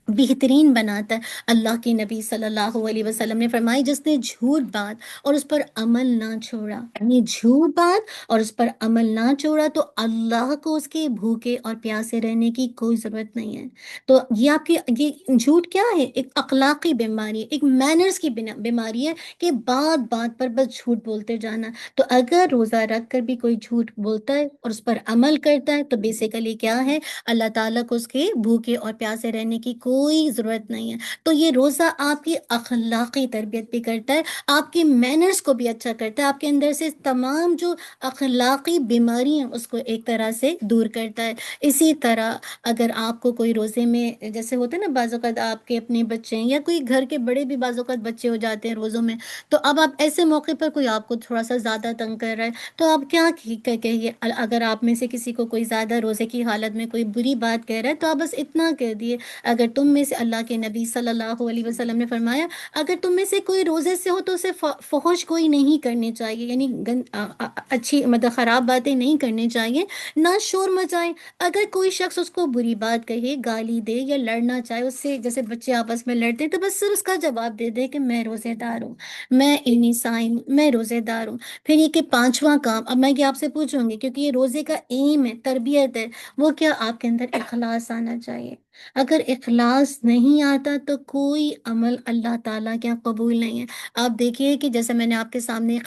بہترین بناتا ہے۔ اللہ کے نبی صلی اللہ علیہ وسلم نے فرمائی جس نے جھوٹ بات اور اس پر عمل نہ چھوڑا، یعنی جھوٹ بات اور اس پر عمل نہ چھوڑا تو اللہ کو اس کے بھوکے اور پیاسے رہنے کی کوئی ضرورت نہیں ہے۔ تو یہ آپ کی یہ جھوٹ کیا ہے؟ ایک اخلاقی بیماری ہے، ایک مینرز کی بیماری ہے کہ بات بات پر بس جھوٹ بولتے جانا۔ تو اگر روزہ رکھ کر بھی کوئی جھوٹ بولتا ہے اور اس پر عمل کرتا ہے تو بیسیکلی کیا ہے؟ اللہ تعالیٰ کو اس کے بھوکے اور پیاسے رہنے کی کوئی ضرورت نہیں ہے۔ تو یہ روزہ آپ کی اخلاقی تربیت بھی کرتا ہے، آپ کی مینرز کو بھی اچھا کرتا ہے، آپ کے اندر سے تمام جو اخلاقی بیماری ہیں اس کو ایک طرح سے دور کرتا ہے۔ اسی طرح اگر آپ کو کوئی روزے میں جیسے ہوتا ہے نا، بعض اوقات آپ کے اپنے بچے ہیں یا کوئی گھر کے بڑے بھی بعض اوقات بچے ہو جاتے ہیں روزوں میں، تو اب آپ ایسے موقع پر کوئی آپ کو تھوڑا سا زیادہ تنگ کر رہا ہے تو آپ کیا کہیے؟ اگر آپ میں سے کسی کو کوئی زیادہ روزے کی حالت میں کوئی بری بات کہہ رہا ہے تو آپ بس اتنا کہہ دیے، اگر تم میں سے، اللہ کے نبی صلی اللہ علیہ وسلم نے فرمایا اگر تم میں سے کوئی روزے سے ہو تو اسے فحش کوئی نہیں کرنی چاہیے، یعنی اچھی مطلب خراب باتیں نہیں کرنی چاہیے، نہ شور مچائے۔ اگر کوئی شخص اس کو بری بات کہے، گالی دے یا لڑنا چاہے اس سے، جیسے بچے آپس میں لڑتے ہیں، تو بس صرف اس کا جواب دے دے کہ میں روزے دار ہوں، میں انی صائم، میں روزے دار ہوں۔ پھر یہ کہ پانچواں کام، اب میں یہ آپ سے پوچھوں گی کیونکہ یہ روزے کا ایم ہے، تربیت ہے، وہ کیا؟ آپ کے اندر اخلاص آنا چاہیے۔ اگر اخلاص نہیں آتا تو کوئی عمل اللہ تعالیٰ کے یہاں قبول نہیں ہے۔ آپ دیکھیے کہ جیسے میں نے آپ کے سامنے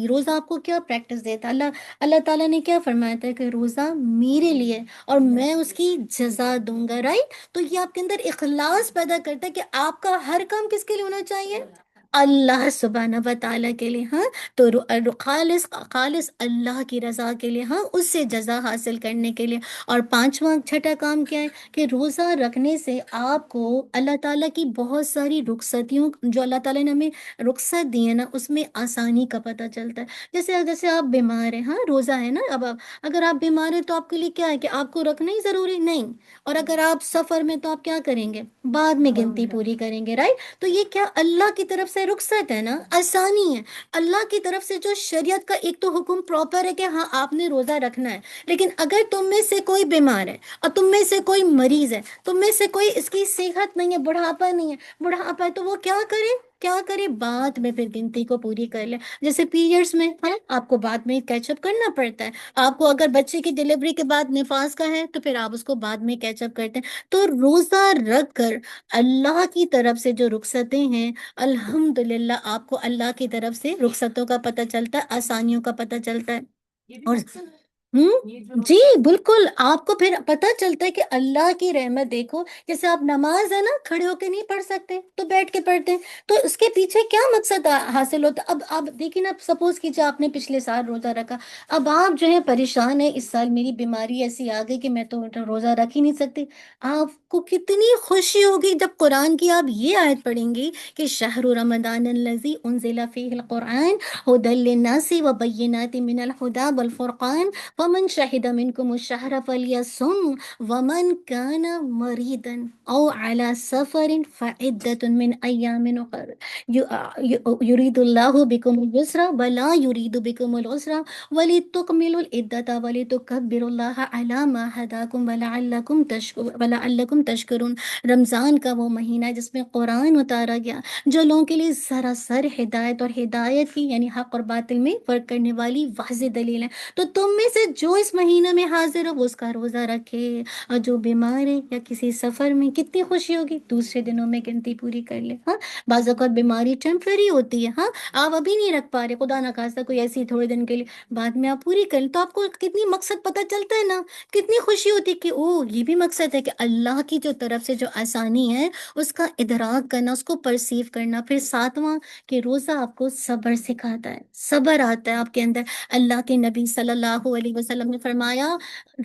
روزہ آپ کو کیا پریکٹس دیتا ہے؟ اللہ تعالیٰ نے کیا فرمایا تھا کہ روزہ میرے لیے اور میں اس کی جزا دوں گا، رائٹ؟ تو یہ آپ کے اندر اخلاص پیدا کرتا ہے کہ آپ کا ہر کام کس کے لیے ہونا چاہیے؟ اللہ سبحانہ و تعالیٰ کے لیے، ہاں، تو خالص خالص اللہ کی رضا کے لیے، ہاں، اس سے جزا حاصل کرنے کے لیے۔ اور پانچواں چھٹا کام کیا ہے کہ روزہ رکھنے سے آپ کو اللہ تعالیٰ کی بہت ساری رخصتیوں، جو اللہ تعالیٰ نے ہمیں رخصت دی ہے نا، اس میں آسانی کا پتہ چلتا ہے۔ جیسے جیسے آپ بیمار ہیں، ہاں، روزہ ہے نا، اب اگر آپ بیمار ہیں تو آپ کے لیے کیا ہے کہ آپ کو رکھنا ہی ضروری نہیں، اور اگر آپ سفر میں تو آپ کیا کریں گے؟ بعد میں گنتی پوری کریں گے، رائٹ؟ تو یہ کیا اللہ کی طرف سے رخصت ہے نا، آسانی ہے اللہ کی طرف سے۔ جو شریعت کا ایک تو حکم پراپر ہے کہ ہاں آپ نے روزہ رکھنا ہے، لیکن اگر تم میں سے کوئی بیمار ہے اور تم میں سے کوئی مریض ہے، تم میں سے کوئی اس کی صحت نہیں ہے، بڑھاپا نہیں ہے، بڑھاپا ہے، تو وہ کیا کرے؟ کیا کرے؟ بعد میں پھر گنتی کو پوری کر لے۔ جیسے پیریڈز میں ہے، آپ کو بعد میں کیچ اپ کرنا پڑتا ہے۔ آپ کو اگر بچے کی ڈلیوری کے بعد نفاس کا ہے تو پھر آپ اس کو بعد میں کیچ اپ کرتے ہیں۔ تو روزہ رکھ کر اللہ کی طرف سے جو رخصتیں ہیں، الحمدللہ آپ کو اللہ کی طرف سے رخصتوں کا پتہ چلتا ہے، آسانیوں کا پتہ چلتا ہے۔ اور جی بالکل، آپ کو پھر پتہ چلتا ہے کہ اللہ کی رحمت دیکھو، جیسے آپ نماز ہے نا کھڑے ہو کے نہیں پڑھ سکتے تو بیٹھ کے پڑھتے ہیں، تو اس کے پیچھے کیا مقصد حاصل ہوتا ہے؟ اب آپ دیکھیں نا، سپوز کیجیے آپ نے پچھلے سال روزہ رکھا، اب آپ جو ہے پریشان ہیں، اس سال میری بیماری ایسی آ گئی کہ میں تو روزہ رکھ ہی نہیں سکتی۔ آپ کو کتنی خوشی ہوگی جب قرآن کی آپ یہ آیت پڑھیں گی کہ شہر رمضان الذی انزل فیہ القرآن ھدی للناس وبینات من الہدی والفرقان فمن شہد منکم الشہر فلیصم ومن کان مریضا او علی سفر فعدۃ من ایام اخر یرید اللہ بکم الیسر ولا یرید بکم العسر وَلِتُكْمِلُوا الْعِدَّةَ وَلِتُكَبِّرُوا اللَّهَ عَلَى مَا هَدَاكُمْ وَلَعَلَّكُمْ تَشْكُرُونَ۔ رمضان کا وہ مہینہ ہے جس میں قرآن اتارا گیا، جو لوگوں کے لیے سراسر ہدایت، اور ہدایت کی یعنی حق اور باطل میں فرق کرنے والی واضح دلیل ہے۔ تو تم میں سے جو اس مہینہ میں حاضر ہو وہ اس کا روزہ رکھے، اور جو بیمار ہے یا کسی سفر میں، کتنی خوشی ہوگی دوسرے دنوں میں گنتی پوری کر لے۔ ہاں، بعض اوقات بیماری ٹیمپرری ہوتی ہے، ہاں، آپ ابھی نہیں رکھ پا رہے، خدا نہ خواستہ کوئی ایسی تھوڑے دن کے لیے، بعد میں آپ پوری کریں، تو آپ کو کتنی مقصد پتہ چلتا ہے نا، کتنی خوشی ہوتی ہے کہ او یہ بھی مقصد ہے کہ اللہ کی جو طرف سے جو آسانی ہے اس کا ادراک کرنا، اس کو پرسیو کرنا۔ پھر ساتواں کہ روزہ آپ کو صبر سکھاتا ہے، صبر آتا ہے آپ کے اندر۔ اللہ کے نبی صلی اللہ علیہ وسلم نے فرمایا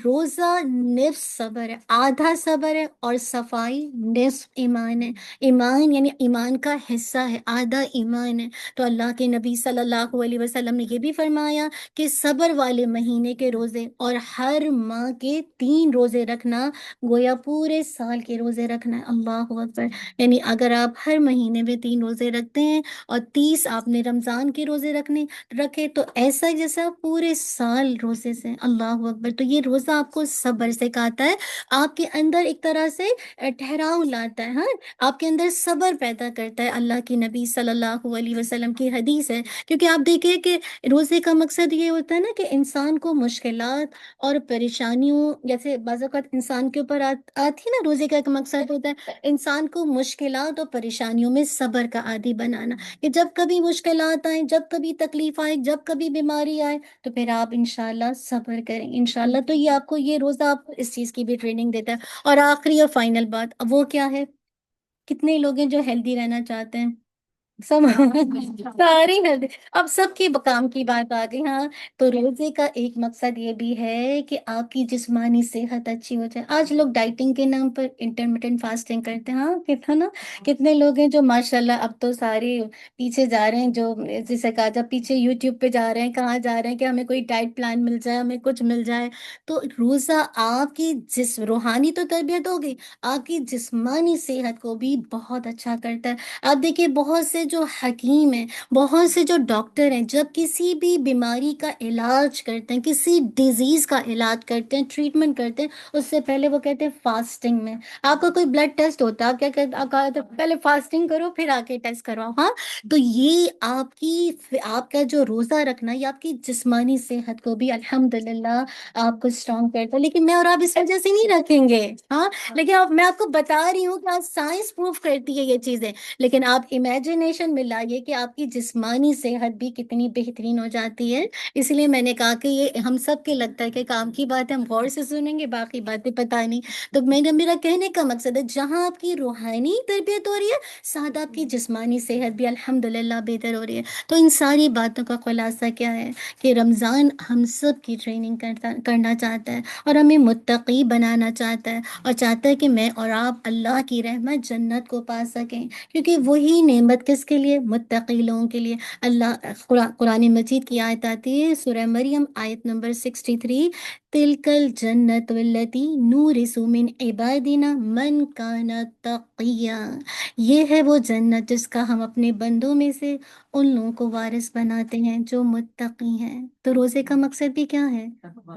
روزہ نصف صبر ہے، آدھا صبر ہے، اور صفائی نصف ایمان ہے۔ ایمان یعنی ایمان کا حصہ ہے، آدھا ایمان ہے۔ تو اللہ کے نبی صلی اللہ علیہ وسلم نے یہ بھی فرمایا کہ صبر والے مہینے کے روزے اور ہر ماہ کے 3 روزے رکھنا گویا پورے سال کے روزے رکھنا ہے۔ اللہ اکبر! یعنی اگر آپ ہر مہینے میں 3 روزے رکھتے ہیں اور 30 آپ نے رمضان کے روزے رکھے تو ایسا جیسا پورے سال روزے سے۔ اللہ اکبر! تو یہ روزہ آپ کو صبر سکھاتا ہے، آپ کے اندر ایک طرح سے ٹھہراؤ لاتا ہے، ہاں، آپ کے اندر صبر پیدا کرتا ہے۔ اللہ کی نبی صلی اللہ علیہ وسلم کی حدیث ہے، کیونکہ آپ دیکھیں کہ روزے کا مقصد یہ ہوتا ہے نا کہ انسان کو مشکلات اور پریشانیوں، جیسے بعض اوقات انسان کے اوپر آتی ہے نا، روزے کا ایک مقصد ہوتا ہے انسان کو مشکلات اور پریشانیوں میں صبر کا عادی بنانا، کہ جب کبھی مشکلات آئیں، جب کبھی تکلیف آئے، جب کبھی بیماری آئے تو پھر آپ انشاءاللہ صبر کریں انشاءاللہ۔ تو یہ آپ کو یہ روزہ آپ کو اس چیز کی بھی ٹریننگ دیتا ہے۔ اور آخری اور فائنل بات، اب وہ کیا ہے؟ کتنے لوگ ہیں جو ہیلدی رہنا چاہتے ہیں؟ سب ساری ہیلدی، اب سب کی کام کی بات آ گئی، ہاں۔ تو روزے کا ایک مقصد یہ بھی ہے کہ آپ کی جسمانی صحت اچھی ہو جائے۔ آج لوگ ڈائٹنگ کے نام پر انٹرمیٹنٹ فاسٹنگ کرتے ہیں، ہاں، کتنا نا، کتنے لوگ ہیں جو ماشاءاللہ اب تو سارے پیچھے جا رہے ہیں، جو جسے کہا جا پیچھے یوٹیوب پہ جا رہے ہیں، کہاں جا رہے ہیں کہ ہمیں کوئی ڈائٹ پلان مل جائے، ہمیں کچھ مل جائے۔ تو روزہ آپ کی روحانی تو تربیت ہوگی، آپ کی جسمانی صحت کو بھی بہت اچھا کرتا ہے۔ آپ دیکھیے بہت سے جو حکیم ہیں، بہت سے جو ڈاکٹر ہیں، جب کسی بھی بیماری کا علاج کرتے ہیں، کسی ڈیزیز کا علاج کرتے ہیں، ٹریٹمنٹ کرتے ہیں، اس سے پہلے وہ کہتے ہیں فاسٹنگ میں۔ آپ کا کوئی بلڈ ٹیسٹ ہوتا ہے، آپ کیا کہتے آپ کہا پہلے فاسٹنگ کرو پھر آ کے ٹیسٹ کرواؤ، ہاں۔ تو یہ آپ کا جو روزہ رکھنا، یہ آپ کی جسمانی صحت کو بھی الحمدللہ آپ کو اسٹرانگ کرتا ہے۔ لیکن میں اور آپ اس وجہ سے نہیں رکھیں گے، ہاں، لیکن میں آپ کو بتا رہی ہوں کہ آج سائنس پروف کرتی ہے یہ چیزیں، لیکن آپ امیجنیشن انفارمیشن مل رہی ہے کہ آپ کی جسمانی صحت بھی کتنی بہترین ہو جاتی ہے. اس لیے میں نے کہا کہ یہ ہم سب کے لگتا ہے کہ کام کی بات ہے، ہم غور سے سنیں گے، باقی باتیں پتہ نہیں. تو میرا کہنے کا مقصد ہے جہاں آپ کی روحانی تربیت ہو رہی ہے، ساتھ آپ کی جسمانی صحت بھی الحمدللہ بہتر ہو رہی ہے. تو ان ساری باتوں کا خلاصہ کیا ہے کہ رمضان ہم سب کی ٹریننگ کرنا چاہتا ہے اور ہمیں متقی بنانا چاہتا ہے، اور چاہتا ہے کہ میں اور آپ اللہ کی رحمت جنت کو پا سکیں، کیونکہ وہی نعمت کس کے لیے؟ متقی لوگوں کے لیے. اللہ قرآن مجید کی آیت آتی ہے سورہ مریم آیت نمبر 63، تلک الجنت والتی نورث من عبادنا من کان تقیا. یہ ہے وہ جنت جس کا ہم اپنے بندوں میں سے ان لوگوں کو وارث بناتے ہیں جو متقی ہیں. تو روزے کا مقصد بھی کیا ہے؟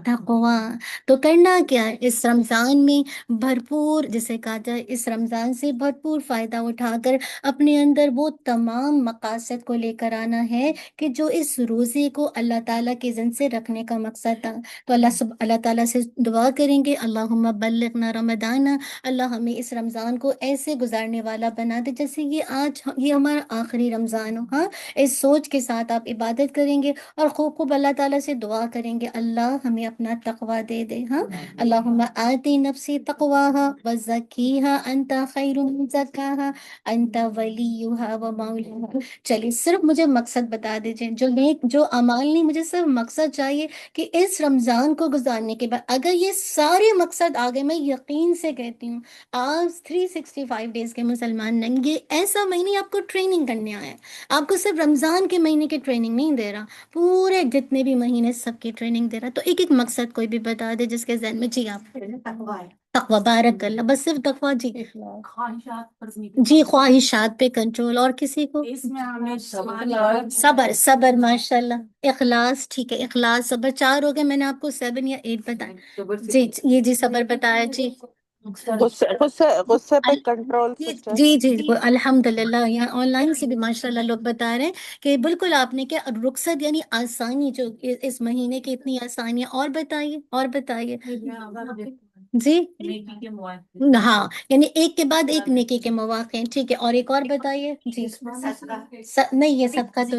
تقوی. تو کرنا کیا ہے اس رمضان میں؟ بھرپور، جسے کہا جائے اس رمضان سے بھرپور فائدہ اٹھا کر اپنے اندر وہ تمام مقاصد کو لے کر آنا ہے کہ جو اس روزے کو اللہ تعالیٰ کے اذن سے رکھنے کا مقصد تھا. تو اللہ تعالیٰ سے دعا کریں گے اللہم بلغنا رمضان، اللہ ہمیں اس رمضان کو ایسے گزارنے والا بنا دے جیسے یہ ہمارا آخری رمضان ہو. ہاں، اس سوچ کے ساتھ آپ عبادت کریں گے اور خوب خوب اللہ تعالیٰ سے دعا کریں گے اللہ ہمیں اپنا تقوی دے دے. ہاں، اللہم آتی نفسی تقواہا وزکیہا انت خیر من زکاہا انت ولیہا ومولاہا. چلیے صرف مجھے مقصد بتا دیجئے، جو اعمال نہیں، مجھے صرف مقصد چاہیے کہ اس رمضان کو گزارنے کے بعد اگر یہ سارے مقصد آگے، میں یقین سے کہتی ہوں آج 365 ڈیز کے مسلمان نہیں، یہ ایسا مہینے آپ کو ٹریننگ کرنے آیا ہے. آپ کو صرف رمضان کے مہینے کی ٹریننگ نہیں دے رہا، پورے جتنے بھی مہینے سب کی ٹریننگ دے رہا. تو ایک ایک مقصد کوئی بھی بتا دے جس کے ذہن میں. جی آپ. تقوی، بارک اللہ. بس صرف تقوی. جی جی، خواہشات پہ کنٹرول. اور کسی کو؟ صبر ماشاء اللہ. اخلاص، ٹھیک ہے، اخلاص، صبر. 4 ہو گئے، میں نے آپ کو 7 یا 8 بتایا. جی یہ جی صبر بتایا. جی غصے پہ کنٹرول سسٹر. جی جی الحمد للہ. یہاں آن لائن سے بھی ماشاء اللہ لوگ بتا رہے ہیں کہ بالکل آپ نے کیا رخصت یعنی آسانی، جو اس مہینے کی اتنی آسانیاں. اور بتائیے. جی ہاں، یعنی ایک کے بعد ایک نیکی کے مواقع ہیں. ٹھیک ہے، اور ایک اور بتائیے. جی نہیں، یہ سب کا تو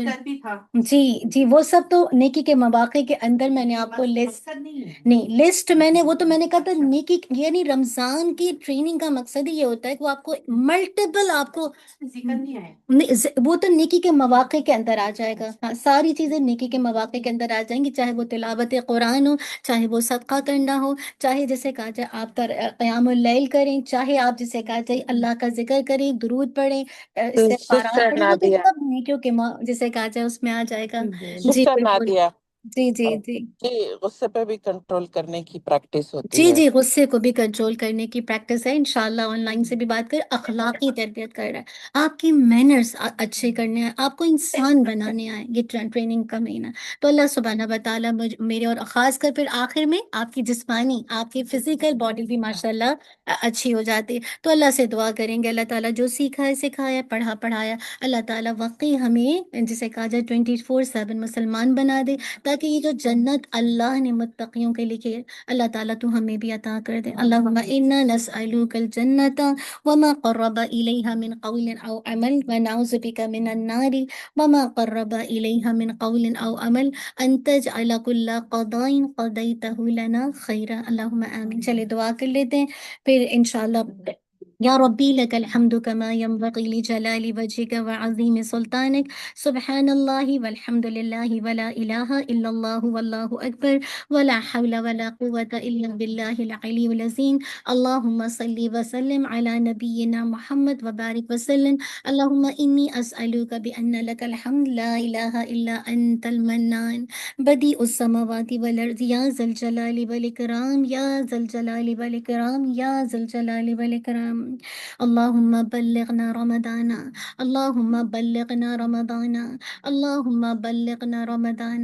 جی وہ سب تو نیکی کے مواقع کے اندر میں نے آپ کو لسٹ میں نے کہا تھا نیکی، یعنی رمضان کی ٹریننگ کا مقصد ہی یہ ہوتا ہے کہ وہ آپ کو ملٹیپل، آپ کو وہ تو نیکی کے مواقع کے اندر آ جائے گا. ہاں، ساری چیزیں نیکی کے مواقع کے اندر آ جائیں گی، چاہے وہ تلاوت قرآن ہو، چاہے وہ صدقہ کرنا ہو، چاہے جسے کہا جائے آپ قیام اللیل کریں، چاہے آپ جسے کہا جائے اللہ کا ذکر کریں، درود پڑھیں، استغفارات سسٹر پڑھیں. وہ تو نادیہ سب نیکیوں کے جسے کہا جائے اس میں آ جائے گا. جی سسٹر بالکل. نادیہ جی جی جی جی غصے پہ بھی کنٹرول کرنے کی پریکٹس ہوتی جی ہے. جی غصے کو بھی کنٹرول کرنے کی پریکٹس ہے. انشاءاللہ آن لائن سے بھی بات کر، اخلاقی تربیت کر رہا ہے، آپ کی مینرز اچھے کرنے ہیں، آپ کو انسان بنانے آئے. یہ ٹریننگ کا مہینہ. تو اللہ سبحانہ و تعالیٰ میرے اور خاص کر پھر آخر میں آپ کی جسمانی، آپ کی فزیکل باڈی بھی ماشاءاللہ اچھی ہو جاتی ہے. تو اللہ سے دعا کریں گے اللہ تعالیٰ جو سیکھا ہے سکھایا، پڑھایا، اللہ تعالیٰ واقعی ہمیں جسے کہا جائے 24/7 مسلمان بنا دے، تاکہ یہ جو جنت اللہ نے متقیوں کے لیے اللہ تعالیٰ تو ہمیں بھی عطا کر دے. اللہم انا نسألوک الجنت وما قرب الیہا من قول او عمل ونعوذ بک من النار وما قرب الیہا من قول او عمل ان تجعل کل قضاء قضیتہ لنا خیرا. اللہم آمین. چلے دعا کر لیتے ہیں پھر انشاءاللہ. یا ربی لک الحمد کما ينبغی لجلال وجهک وعظیم سلطانک. سبحان اللہ والحمد للہ ولا الہ الا اللہ واللہ اکبر ولا حول ولا قوة الا باللہ العلی العظیم. اللہم صلی وسلم علی نبینا محمد وبارک وسلم. اللہم انی اسألوک بأن لک الحمد لا الہ الا انت المنان بدیع السماوات والارض یا ذا الجلال والاکرام یا ذا الجلال والاکرام یا ذا الجلال والاکرام. اللہم بلغنا رمضان، اللہم بلغنا رمضان، اللہم بلغنا رمضان.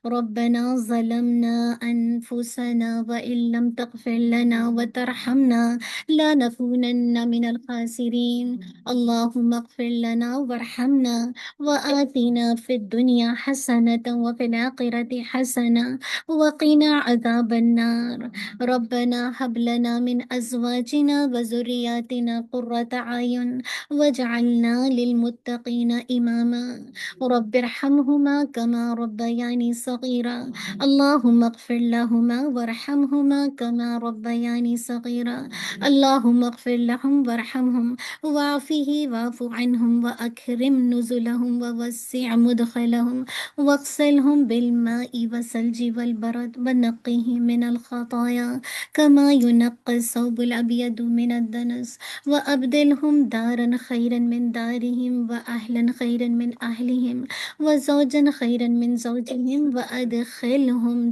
ربنا ظلمنا أنفسنا وإن لم تغفر لنا وترحمنا لنكونن من الخاسرين. اللهم اغفر لنا وارحمنا وآتنا في الدنيا حسنة وفي الآخرة حسنة وقنا عذاب النار. ربنا هب لنا من أزواجنا وذرياتنا ذرياتنا قرة أعين واجعلنا للمتقين إماما رب ارحمهما كما ربياني صغيرا اللهم اغفر لهما وارحمهما كما ربياني صغيرا اللهم اغفر لهم وارحمهم واعف عنهم وأكرم نزلهم ووسع مدخلهم واغسلهم بالماء والثلج والبرد ونقهم من الخطايا كما ينقى الثوب الأبيض من الدنس وأبدلهم دارا خيرا من دارهم وأهلا خيرا من أهلهم وزوجا خيرا من زوجهم وأدخلهم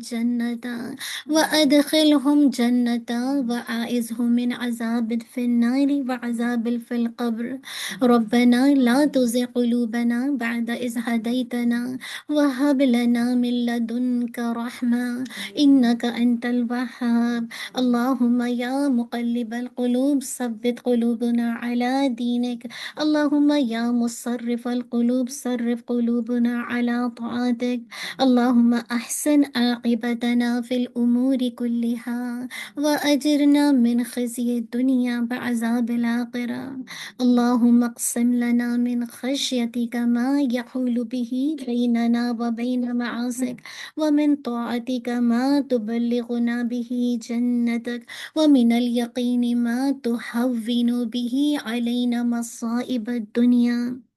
جنة وأعذهم من عذاب في النار وعذاب في القبر ربنا لا تزغ قلوبنا بعد إذ هديتنا وهب لنا من لدنك رحمة إنك أنت الوهاب اللهم يا مقلب القلوب ثبت قلوبنا على دينك اللهم يا مصرف القلوب صرف قلوبنا على طاعتك اللهم أحسن عاقبتنا في الأمور كلها وأجرنا من خزي الدنيا وعذاب الآخرة اللهم اقسم لنا من خشيتك ما يحول به بيننا وبين معاصيك ومن طاعتك ما تبلغنا به جنتك ومن اليقين ما تهون به علينا مصائب الدنيا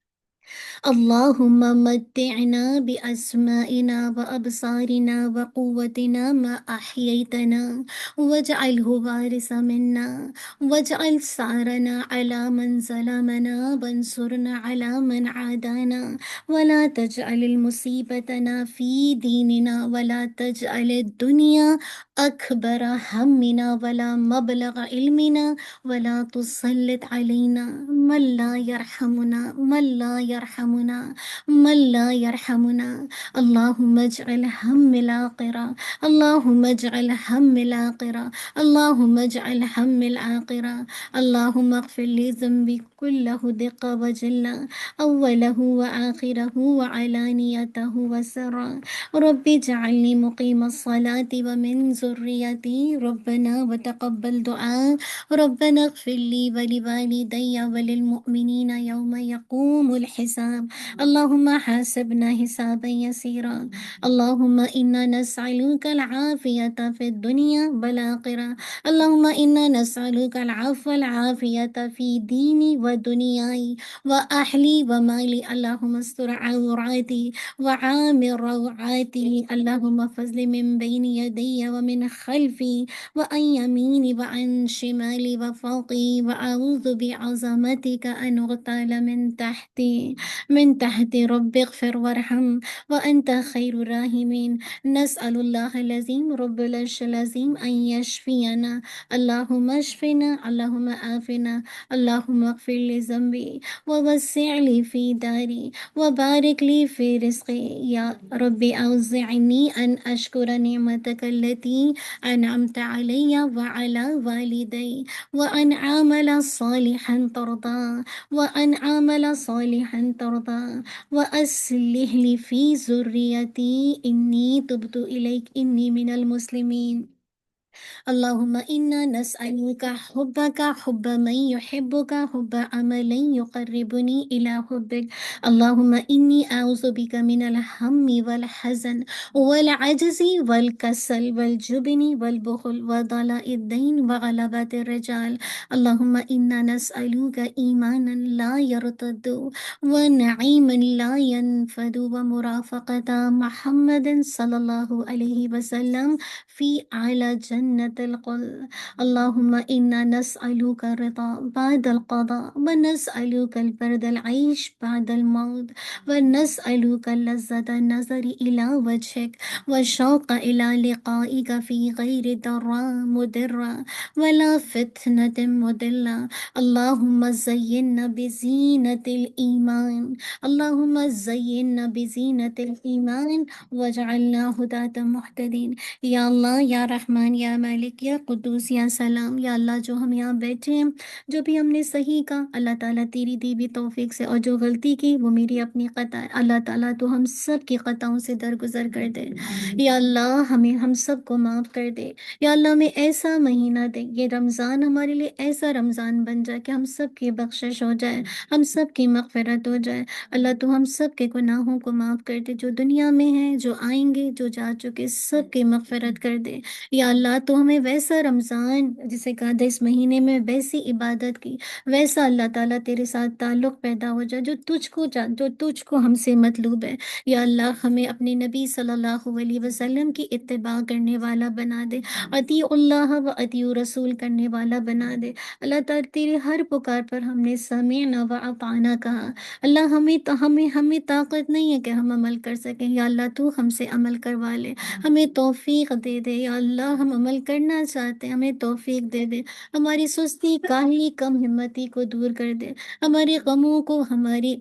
اللهم متعنا بأسمائنا وأبصارنا وقوتنا ما أحييتنا واجعله وارث منا واجعل ثأرنا على من ظلمنا وانصرنا على من عادانا ولا تجعل المصيبتنا في ديننا ولا تجعل الدنيا أكبر همنا ولا مبلغ علمنا ولا تسلط علينا من لا يرحمنا اللهم اجعل هم الآخرة اللهم اغفر لي ذنبي كله دق وجل أوله وآخره وعلانيته وسرا رب اجعلني مقيم الصلاة ومن ذريتي ربنا وتقبل دعاء ربنا اغفر لي ولوالدي وللمؤمنين يوم يقوم الحساب اللهم حاسبنا حسابا يسيرا اللهم إنا نسألك العافية في الدنيا والآخرة اللهم إنا نسألك العفو والعافية في ديني ودنياي وأهلي ومالي اللهم استر عوراتي وعامر روعاتي اللهم فضل من بين يدي ومن خلفي وعن يميني وعن شمالي وفوقي وأعوذ بعظمتك أن أغتال من تحتي رب اغفر وارحم وأنت خير الراحمين نسأل الله العظيم رب العرش العظيم أن يشفينا اللهم اشفنا اللهم آفنا اللهم اغفر لي ذنبي ووسع لي في داري وبارك لي في رزقي يا ربي أوزعني أن أشكر نعمتك التي أنعمت علي وعلى والدي وأن أعمل صالحا ترضى وأصلح لي في ذريتي إني تبت إليك إني من المسلمين اللهم إنا نسألك حبك حب من يحبك حب عمل يقربني إلى حبك اللهم إني أعوذ بك من الهم والحزن والعجز والكسل والجبن والبخل وضلاء الدين وغلبة الرجال اللهم إنا نسألك إيمانا لا يرتد ونعيما لا ينفد ومرافقة محمد صلى الله عليه وسلم في أعلى جنة القل اللهم إنا نسألك الرضا بعد القضاء ونسألك البرد العيش بعد الموت ونسألك لذة النظر إلى وجهك والشوق إلى لقائك في غير ضراء مضرة ولا فتنة مضلة اللهم زينا بزينة الإيمان واجعلنا هداة مهتدين یا اللہ یا رحمان یا یا مالک یا قدوس یا سلام۔ یا اللہ جو ہم یہاں بیٹھے ہیں، جو بھی ہم نے صحیح کہا اللہ تعالیٰ تیری دی ہوئی توفیق سے، اور جو غلطی کی وہ میری اپنی خطا ہے، اللہ تعالیٰ تو ہم سب کی خطاؤں سے درگزر کر دے۔ یا اللہ ہمیں ہم سب کو معاف کر دے۔ یا اللہ ہمیں ایسا مہینہ دے، یہ رمضان ہمارے لیے ایسا رمضان بن جائے کہ ہم سب کی بخشش ہو جائے، ہم سب کی مغفرت ہو جائے۔ اللہ تو ہم سب کے گناہوں کو معاف کر دے، جو دنیا میں ہیں، جو آئیں گے، جو جا چکے، سب کی مغفرت کر دے۔ یا اللہ تو ہمیں ویسا رمضان جسے کہا تھا اس مہینے میں ویسی عبادت کی، ویسا اللہ تعالیٰ تیرے ساتھ تعلق پیدا ہو جائے جو تجھ کو ہم سے مطلوب ہے۔ یا اللہ ہمیں اپنے نبی صلی اللہ علیہ وسلم کی اتباع کرنے والا بنا دے، اطیع اللہ و اطیع رسول کرنے والا بنا دے۔ اللہ تعالیٰ تیرے ہر پکار پر ہم نے سمعنا و اطعنا کہا۔ اللہ ہمیں طاقت نہیں ہے کہ ہم عمل کر سکیں، یا اللہ تو ہم سے عمل کروا لے، ہمیں توفیق دے دے۔ یا اللہ ہم عمل کرنا چاہتے ہیں، ہمیں توفیق دے دے، ہماری سستی کاہلی کم ہمتی کو دور کر دے، ہمارے غموں کو، ہماری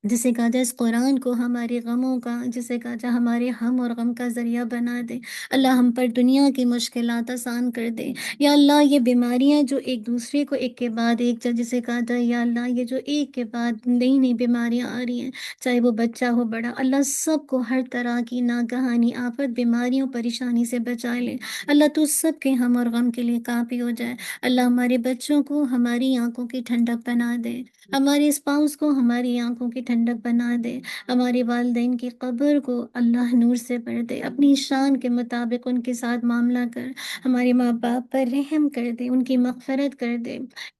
جسے کہا جائے اس قرآن کو ہمارے غموں کا، جسے کہا جائے ہمارے ہم اور غم کا ذریعہ بنا دے۔ اللہ ہم پر دنیا کی مشکلات آسان کر دے۔ یا اللہ یہ بیماریاں جو ایک دوسرے کو ایک کے بعد ایک جسے کہا جائے، یا اللہ یہ جو ایک کے بعد نئی نئی بیماریاں آ رہی ہیں، چاہے وہ بچہ ہو بڑا، اللہ سب کو ہر طرح کی ناگہانی آفت بیماریوں پریشانی سے بچا لے۔ اللہ تو سب کے ہم اور غم کے لیے کافی ہو جائے۔ اللہ ہمارے بچوں کو ہماری آنکھوں کی ٹھنڈک بنا دے، ہمارے اسپاؤس کو ہماری آنکھوں کی ٹھنڈک بنا دے، ہمارے والدین کی قبر کو اللہ نور سے بھر دے، اپنی شان کے مطابق ان کے ساتھ معاملہ کر، ہمارے ماں باپ پر رحم کر دے، ان کی مغفرت کر دے۔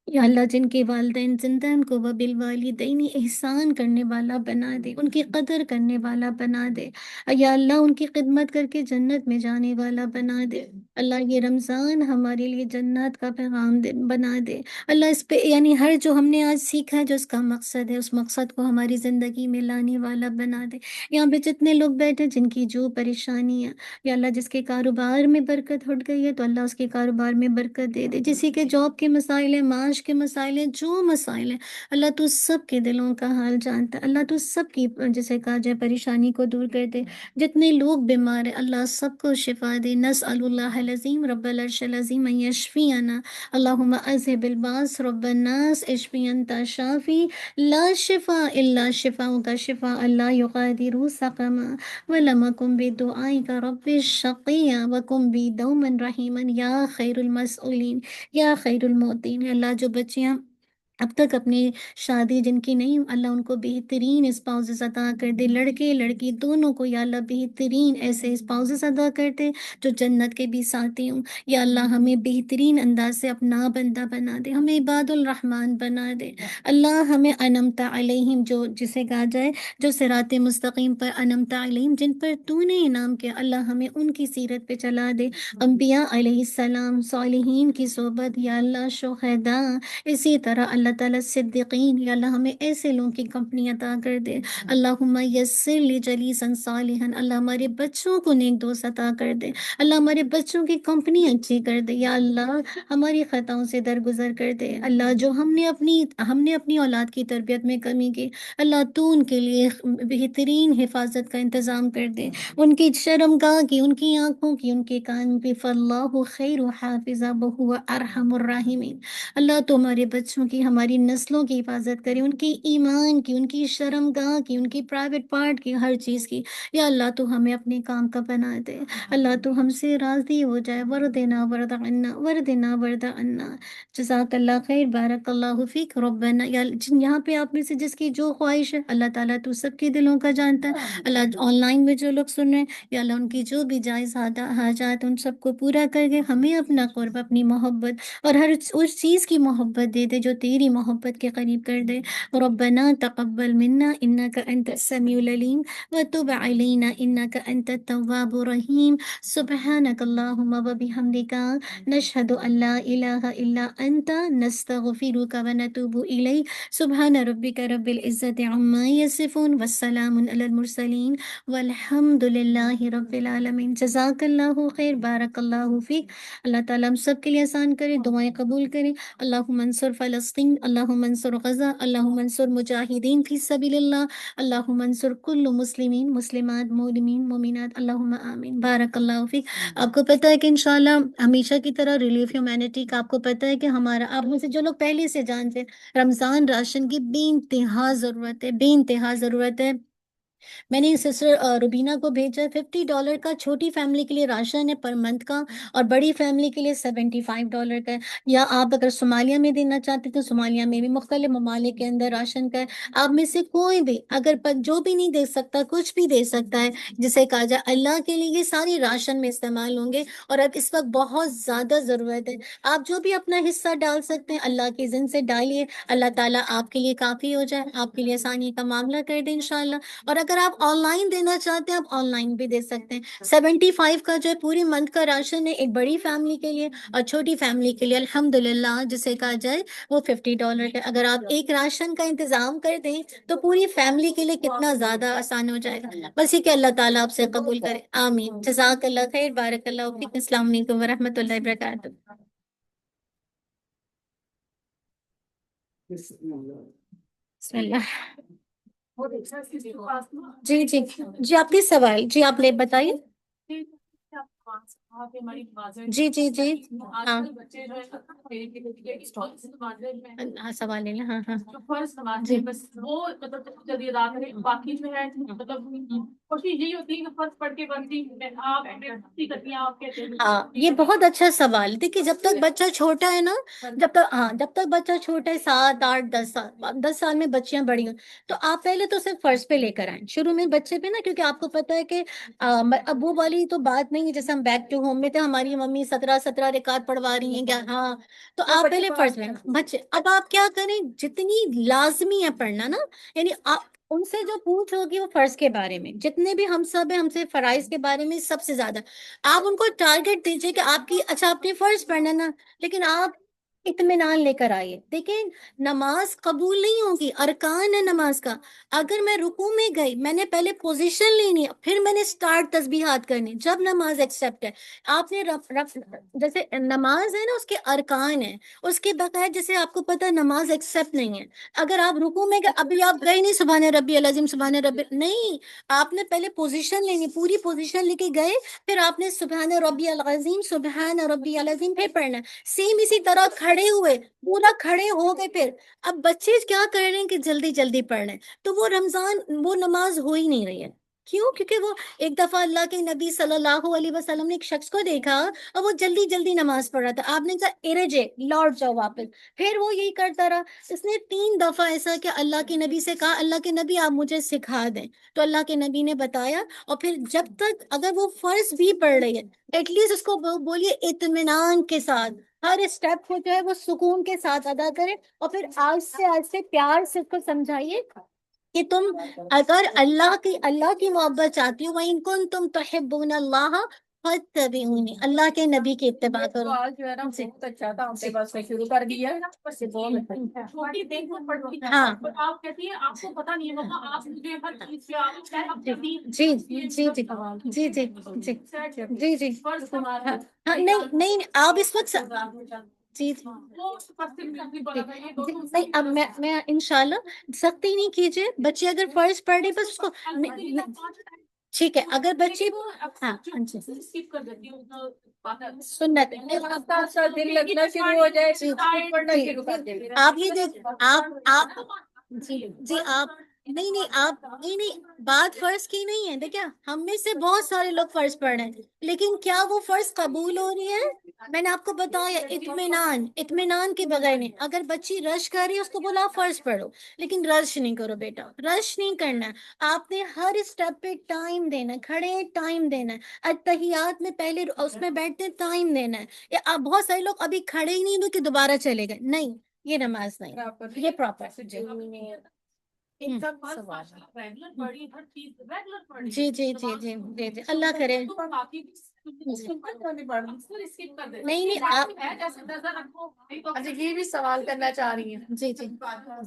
یا اللہ جن کے والدین زندہ ان کو وبالوالدین احسان کرنے والا بنا دے، ان کی قدر کرنے والا بنا دے۔ یا اللہ ان کی خدمت کر کے جنت میں جانے والا بنا دے۔ اللہ یہ رمضان ہمارے لیے جنت کا پیغام بنا دے۔ اللہ اس پہ یعنی ہر جو ہم نے آج سیکھا ہے جو اس کا مقصد ہے، اس مقصد کو ہماری زندگی میں لانے والا بنا دے۔ یہاں پہ جتنے لوگ بیٹھے جن کی جو پریشانی ہے، یا اللہ جس کے کاروبار میں برکت ہٹ گئی ہے تو اللہ اس کے کاروبار میں برکت دے دے، جسی کے جاب کے مسائل ہیں، معاش کے مسائل ہیں، جو مسائل ہیں، اللہ تو سب کے دلوں کا حال جانتا ہے۔ اللہ تو سب کی جسے کہا جائے پریشانی کو دور کر دے۔ جتنے لوگ بیمار ہیں اللہ سب کو شفا دے۔ نسأل اللہ العظیم رب العرش العظیم ان یشفینا، اللہم اذہب الباس رب الناس اشفی انت شافی لا شفاء الا شفاؤک شفاء لا یغادر سقما ولم اکن بدعائک رب شقیا وکن بی دوما رحیما یا خیر المسئولین یا خیر المعطین۔ اللہ جو بچیاں اب تک اپنی شادی جن کی نہیں، اللہ ان کو بہترین اسپاؤسز عطا کر دے، لڑکے لڑکی دونوں کو یا اللہ بہترین ایسے اسپاؤسز عطا کر دے جو جنت کے بھی ساتھی ہوں۔ یا اللہ ہمیں بہترین انداز سے اپنا بندہ بنا دے، ہمیں عباد الرحمن بنا دے۔ اللہ ہمیں انعمت علیہم جو جسے کہا جائے جو صراط مستقیم پر انعمت علیہم جن پر تو نے انعام کیا، اللہ ہمیں ان کی سیرت پہ چلا دے۔ انبیاء علیہ السلام، صالحین کی صحبت، یا اللہ شہداء، اسی طرح اللہ تعالیٰ صدیقین، یا اللہ ہمیں ایسے لوگوں کی کمپنی عطا کر دے۔ اللہم یسر لی جلیسا صالحا، اللہ ہمارے بچوں کو نیک دوست عطا کر دے، اللہ ہمارے بچوں کی کمپنی اچھی کر دے۔ یا اللہ ہماری خطاؤں سے درگزر کر دے۔ اللہ جو ہم نے اپنی اولاد کی تربیت میں کمی کی، اللہ تو ان کے لیے بہترین حفاظت کا انتظام کر دے، ان کی شرمگاہ کی، ان کی آنکھوں کی، ان کے کان کی، فاللہ خیر حافظہ وہو ارحم الراحمین۔ اللہ تو ہمارے بچوں کی، ہماری نسلوں کی حفاظت کرے، ان کی ایمان کی، ان کی شرمگاہ کی، ان کی پرائیویٹ پارٹ کی، ہر چیز کی۔ یا اللہ تو ہمیں اپنے کام کا بنا دے، اللہ تو ہم سے راضی ہو جائے۔ وردنا ورد عنا، وردنا ورد عنا۔ جزاک اللہ خیر، بارک اللہ فیک ربنا۔ یا یہاں پہ آپ میں سے جس کی جو خواہش ہے اللہ تعالیٰ تو سب کے دلوں کا جانتا ہے۔ اللہ آن لائن میں جو لوگ سن رہے ہیں یا اللہ ان کی جو بھی جائز حاجات ان سب کو پورا کر کے ہمیں اپنا قرب، اپنی محبت اور ہر اس چیز کی محبت دے دے جو تیری محبت کے قریب کر دے۔ ربنا تقبل منا انک انت السمیع العلیم وتب علینا انک انت التواب الرحیم۔ سبحانک اللہم وبحمدک نشہد ان لا الہ الا انت نستغفرک ونتوب الیک۔ سبحان ربک رب العزت عما یصفون والسلام علی المرسلین والحمد للہ رب العالمین۔ جزاک اللہ خیر، بارک اللہ فیک۔ اللہ تعالیٰ ہم سب کے لیے آسان کرے، دعائیں قبول کرے۔ اللہم انصر فلسطین فلسطین، اللہم انصر غزہ، اللہم انصر مجاہدین فی سبیل اللہ، اللہم انصر کل مسلمین مسلمات مومنین مومنات، اللہم آمین۔ بارک اللہ فیک۔ آپ کو پتہ ہے کہ انشاءاللہ ہمیشہ کی طرح ریلیف ہیومینٹی کا آپ کو پتہ ہے کہ ہمارا، آپ میں سے جو لوگ پہلے سے جانتے ہیں، رمضان راشن کی بے انتہا ضرورت ہے، بے انتہا ضرورت ہے۔ میں نے سسٹر روبینہ کو بھیجا $50 کا، چھوٹی فیملی کے لیے راشن ہے پر منتھ کا، اور بڑی فیملی کے لیے $75 کا ہے۔ یا آپ اگر صومالیہ میں دینا چاہتے تو صومالیہ میں بھی مختلف ممالک کے اندر راشن کا ہے۔ آپ میں سے کوئی بھی اگر جو بھی نہیں دے سکتا کچھ بھی دے سکتا ہے، جسے کہا جائے اللہ کے لیے، یہ ساری راشن میں استعمال ہوں گے، اور اب اس وقت بہت زیادہ ضرورت ہے۔ آپ جو بھی اپنا حصہ ڈال سکتے ہیں اللہ کے اذن سے ڈالیے، اللہ تعالیٰ آپ کے لیے کافی ہو جائے، آپ کے لیے آسانی کا معاملہ کر دیں انشاءاللہ۔ اور اگر آپ آن لائن دینا چاہتے ہیں آپ آن لائن بھی دے سکتے ہیں۔ 75 کا جو ہے پوری منتھ کا راشن ہے، ایک بڑی فیملی کے لیے، اور چھوٹی فیملی کے لیے الحمدللہ جسے کہا جائے وہ $50 ہے۔ اگر آپ ایک راشن کا انتظام کر دیں تو پوری فیملی کے لیے کتنا زیادہ آسان ہو جائے گا۔ بس یہ کہ اللہ تعالیٰ آپ سے قبول کرے، آمین۔ جزاک اللہ خیر، بارک اللہ فیک۔ السلام علیکم ورحمۃ اللہ وبرکاتہ۔ بسم اللہ۔ جی جی جی، آپ کے سوال، جی آپ لے بتائیے۔ جی جی جی ہاں ہاں، سوال لے لیں، ہاں ہاں جی جلدی ادا کریں، باقی جو ہے مطلب کوشش یہی ہوتی ہے کہ فرض پڑھ کے بنتی آپ کرتی ہیں آپ کے۔ ہاں، یہ بہت اچھا سوال۔ دیکھیے جب تک بچہ چھوٹا ہے نا، جب تک بچہ چھوٹا ہے، 7 8 10 سال، 10 سال میں بچیاں بڑی ہوں، تو آپ پہلے تو صرف فرض پہ لے کر آئیں شروع میں بچے پہ نا، کیونکہ آپ کو پتا ہے کہ ابو والی تو بات نہیں ہے، جیسے ہم بیک ٹو ہوم میں تھے، ہماری ممی 17 رکعت پڑھوا رہی ہیں کیا، ہاں، تو آپ پہلے فرض میں بچے، اب آپ کیا کریں، جتنی لازمی ہے پڑھنا نا، یعنی آپ ان سے جو پوچھ ہوگی وہ فرض کے بارے میں، جتنے بھی ہم سب ہیں ہم سے فرائض کے بارے میں سب سے زیادہ آپ ان کو ٹارگٹ دیجئے کہ آپ کی، اچھا آپ نے فرض پڑھنا نا، لیکن آپ اطمینان لے کر آئیے۔ دیکھیں نماز قبول نہیں ہوگی، ارکان ہے نماز کا۔ اگر میں رکوع میں گئی، میں نے پہلے پوزیشن لینی ہے، پھر میں نے سٹارٹ تسبیحات کرنی، جب نماز ایکسیپٹ ہے۔ آپ نے جیسے نماز ہے نا، اس کے ارکان ہیں، اس کے بغیر جیسے آپ کو پتہ ہے نماز ایکسیپٹ نہیں ہے۔ اگر آپ رکوع میں گئے، ابھی آپ گئے نہیں سبحان ربی العظیم سبحان ربی، نہیں، آپ نے پہلے پوزیشن لینی، پوری پوزیشن لے کے گئے، پھر آپ نے سبحان ربی العظیم سبحان ربی العظیم پھر پڑھنا ہے۔ سیم اسی طرح کھڑے ہوئے، پورا کھڑے ہو گئے۔ پھر اب بچے کیا کر رہے ہیں کہ جلدی جلدی پڑھ رہے ہیں، تو وہ رمضان وہ نماز ہو ہی نہیں رہی ہے۔ کیوں؟ کیونکہ وہ ایک دفعہ اللہ کے نبی صلی اللہ علیہ وسلم نے ایک شخص کو دیکھا اور وہ جلدی جلدی نماز پڑھ رہا تھا، آپ نے کہا ارجع، لوٹ جاؤ واپس، پھر وہ یہی کرتا رہا۔ اس نے 3 دفعہ ایسا کہ اللہ کے نبی سے کہا، اللہ کے نبی آپ مجھے سکھا دیں، تو اللہ کے نبی نے بتایا۔ اور پھر جب تک اگر وہ فرض بھی پڑھ رہی ہے، ایٹ لیسٹ اس کو بولیے اطمینان کے ساتھ، ہر اسٹیپ کو جو ہے وہ سکون کے ساتھ ادا کرے، اور پھر آہستہ پیار سے اس کو سمجھائیے کہ تم اگر اللہ کی محبت چاہتی ہو، وَإِن كُنتُمْ تُحِبُّونَ اللَّهَ فَاتَّبِعُونِي، اللہ کے نبی کی اتباع کرو۔ آج جو ہے نا بہت اچھا تھا، آپ کے پاس سے شروع کر دیا ہے چھوٹی دن کو پڑھتی ہیں، ہاں آپ کہتی ہیں آپ کو پتہ نہیں ہے مما، آپ مجھے ہر چیز پہ آپ چاہے اپنے دین جی جی جی جی جی جی جی جی فرض تمہارا ہاں، نہیں نہیں، آپ اس وقت جی جی نہیں، اب میں انشاءاللہ سختی نہیں کیجیے، بچے اگر فرض پڑھ رہے بس اس کو ٹھیک ہے، اگر بچے ہاں سنت دل لگنا شروع ہو جائے پڑھنا جی، شروع کر دیں۔ آپ یہ دیکھ آپ جی جی آپ نہیں آپ نہیں بات فرض کی نہیں ہے۔ دیکھیں ہم میں سے بہت سارے لوگ فرض پڑھ رہے ہیں، لیکن کیا وہ فرض قبول ہو رہی ہے؟ میں نے آپ کو بتایا اطمینان کے بغیر نہیں۔ اگر بچی رش کر رہی ہے، اس کو بولا فرض پڑھو، لیکن رش نہیں کرو بیٹا، رش نہیں کرنا ہے۔ آپ نے ہر اسٹیپ پہ ٹائم دینا ہے، کھڑے ٹائم دینا ہے، اتحیات میں پہلے اس میں بیٹھتے ٹائم دینا ہے۔ یا آپ بہت سارے لوگ ابھی کھڑے ہی نہیں ہوئے کہ دوبارہ چلے گئے، نہیں، یہ نماز نہیں، یہ پراپر جی جی جی جی جی جی اللہ کرے۔ نہیں نہیں آپ اچھا یہ بھی سوال کرنا چاہ رہی ہیں؟ جی جی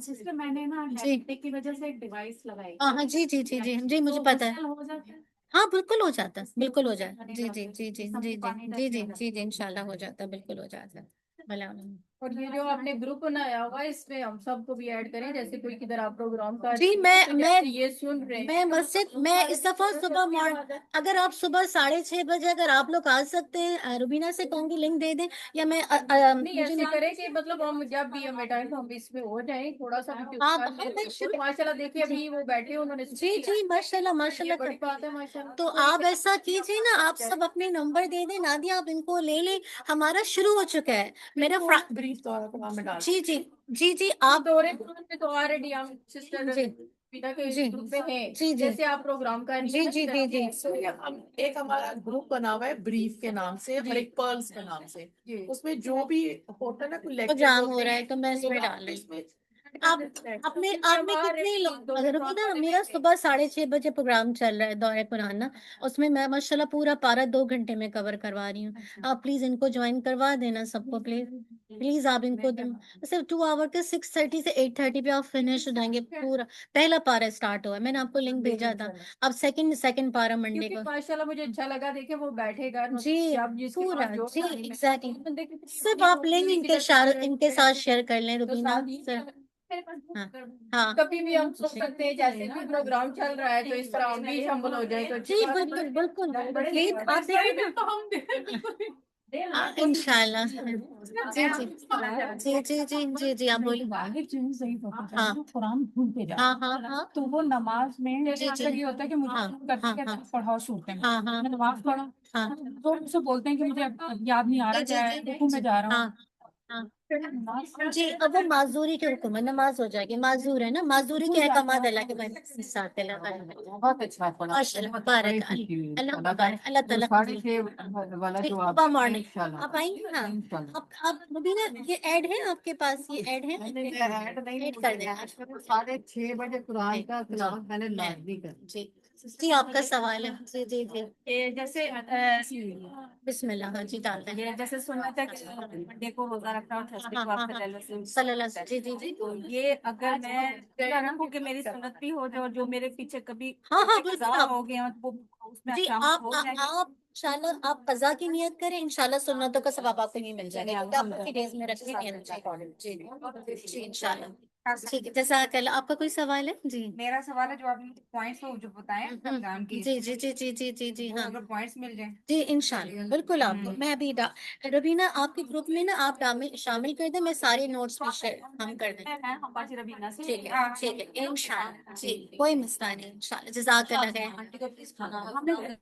سسٹر میں نے نا جی کی وجہ سے ایک ڈیوائس لگائی، ہاں جی جی جی جی جی مجھے پتا ہے، ہو جاتا ہے؟ ہاں بالکل ہو جاتا ہے، بالکل ہو جاتا ہے، جی جی جی جی جی جی جی جی جی انشاءاللہ ہو جاتا ہے، بالکل ہو جاتا ہے۔ بھلا اور یہ جو آپ نے گروپ بنایا ہوا ہے اس میں ہم سب کو بھی ایڈ کریں، جیسے کوئی کدھر آپ پروگرام کا جی میں یہ سن رہے میں مسجد میں اس دفعہ صبح اگر آپ صبح 6:30 بجے اگر آپ لوگ آ سکتے ہیں، روبینہ سے کہوں گی لنک دے دیں، یا میں نہیں ایسے کریں کہ مطلب ہم جب بھی ہمیں ٹائم ہم اس میں ہو جائیں تھوڑا سا ماشاء اللہ دیکھیے ابھی وہ بیٹھے انہوں نے جی ماشاء اللہ بڑی بات ہے ماشاء اللہ. تو آپ ایسا کیجیے نا، آپ سب اپنے نمبر دے دیں، نادیہ آپ ان کو لے لیں، ہمارا شروع ہو چکا ہے میرا بریف طور پر ڈال جی آپ دورے میں تو آلریڈی ہم سسٹر جی جی ہیں جی جیسے آپ پروگرام کر جی ایک ہمارا گروپ بنا ہوا ہے بریف کے نام سے اور ایک پرلس کے نام سے. اس میں جو بھی ہوتا ہے نا کوئی لیکچر جام ہو رہا ہے تو میں اس میں ڈال رہی ہوں. آپ میں کتنے لوگ روبینہ، میرا صبح 6:30 بجے پروگرام چل رہا ہے دورہ قرآن نا، اس میں ماشاء اللہ پورا پارا 2 گھنٹے میں کور کروا رہی ہوں. آپ پلیز ان کو جوائن کروا دینا سب کو، پلیز آپ ان کو صرف 2 آور کے 6:30 سے 8:30 پہ آپ فنش ہو جائیں گے. پورا پہلا پارا اسٹارٹ ہوا ہے، میں نے آپ کو لنک بھیجا تھا. اب سیکنڈ پارا منڈے کو. ماشاء اللہ مجھے اچھا لگا دیکھے وہ بیٹھے گا جی پورا جی ایگزیکٹلی. صرف آپ لنک ان کے ساتھ شیئر کر لیں روبینہ. ہاں کبھی بھی ہم سوچ سکتے ہیں جیسے کوئی پروگرام چل رہا ہے تو اس طرح ہم بھی شامل ہو جائیں تو جی بالکل پلیز آپ انشاء اللہ. جی آپ بولیے. ہاں قرآن بھولتے جا ہاں تو وہ نماز میں یہ ہوتا ہے کہ مجھے پڑھاؤ سنتے ہیں ہاں نماز پڑھو تو ان سے بولتے ہیں کہ مجھے یاد نہیں آ رہا کیا ہے رکوع میں جا رہا ہوں. جی اب وہ معذوری کے حکم ہے، نماز ہو جائے گی. معذور ہے نا، معذوری کے احکامات اللہ کے ساتھ بہت اچھا ماشاء اللہ مبارک اللہ تعالیٰ صبح مارننگ آپ آئیں گے. ہاں آپ مبینہ یہ ایڈ ہے آپ کے پاس، یہ ایڈ ہے ایڈ کر دیں. 6:30 بجے قرآن کا تلاوت میں نے لازمی کر. جی آپ کا سوال ہے. جی جیسے بسم اللہ. ہاں جی ڈالتے ہیں. جیسے سنت ہے کہ منڈے کو روزہ رکھنا اور تھرسڈے کو آپ کا صلی اللہ. جی تو یہ اگر میں رکھوں کہ میری سنت بھی ہو جائے اور جو میرے پیچھے کبھی ہاں قضا ہو گیا وہ اس میں جی شامل ہو جائیں گے. آپ انشاءاللہ آپ قضا کی نیت کریں، انشاءاللہ سنتوں کا ثواب آپ کو نہیں مل جائے گا. آپ کی ڈیز میں رکھیں جی انشاءاللہ. ٹھیک ہے جزاک اللہ. آپ کا کوئی سوال ہے؟ جی میرا سوال ہے جو آپ نے پوائنٹس جو بتائے رمضان کے جی ہاں اگر پوائنٹس مل جائیں جی انشاءاللہ بالکل. آپ کو میں ابھی روبینہ آپ کے گروپ میں نا آپ شامل کر دیں، میں سارے نوٹس بھی ہم کر دیں. ہم باجی ربینہ سے ٹھیک ہے انشاءاللہ. جی کوئی مسئلہ نہیں انشاءاللہ. جزاک اللہ خیر.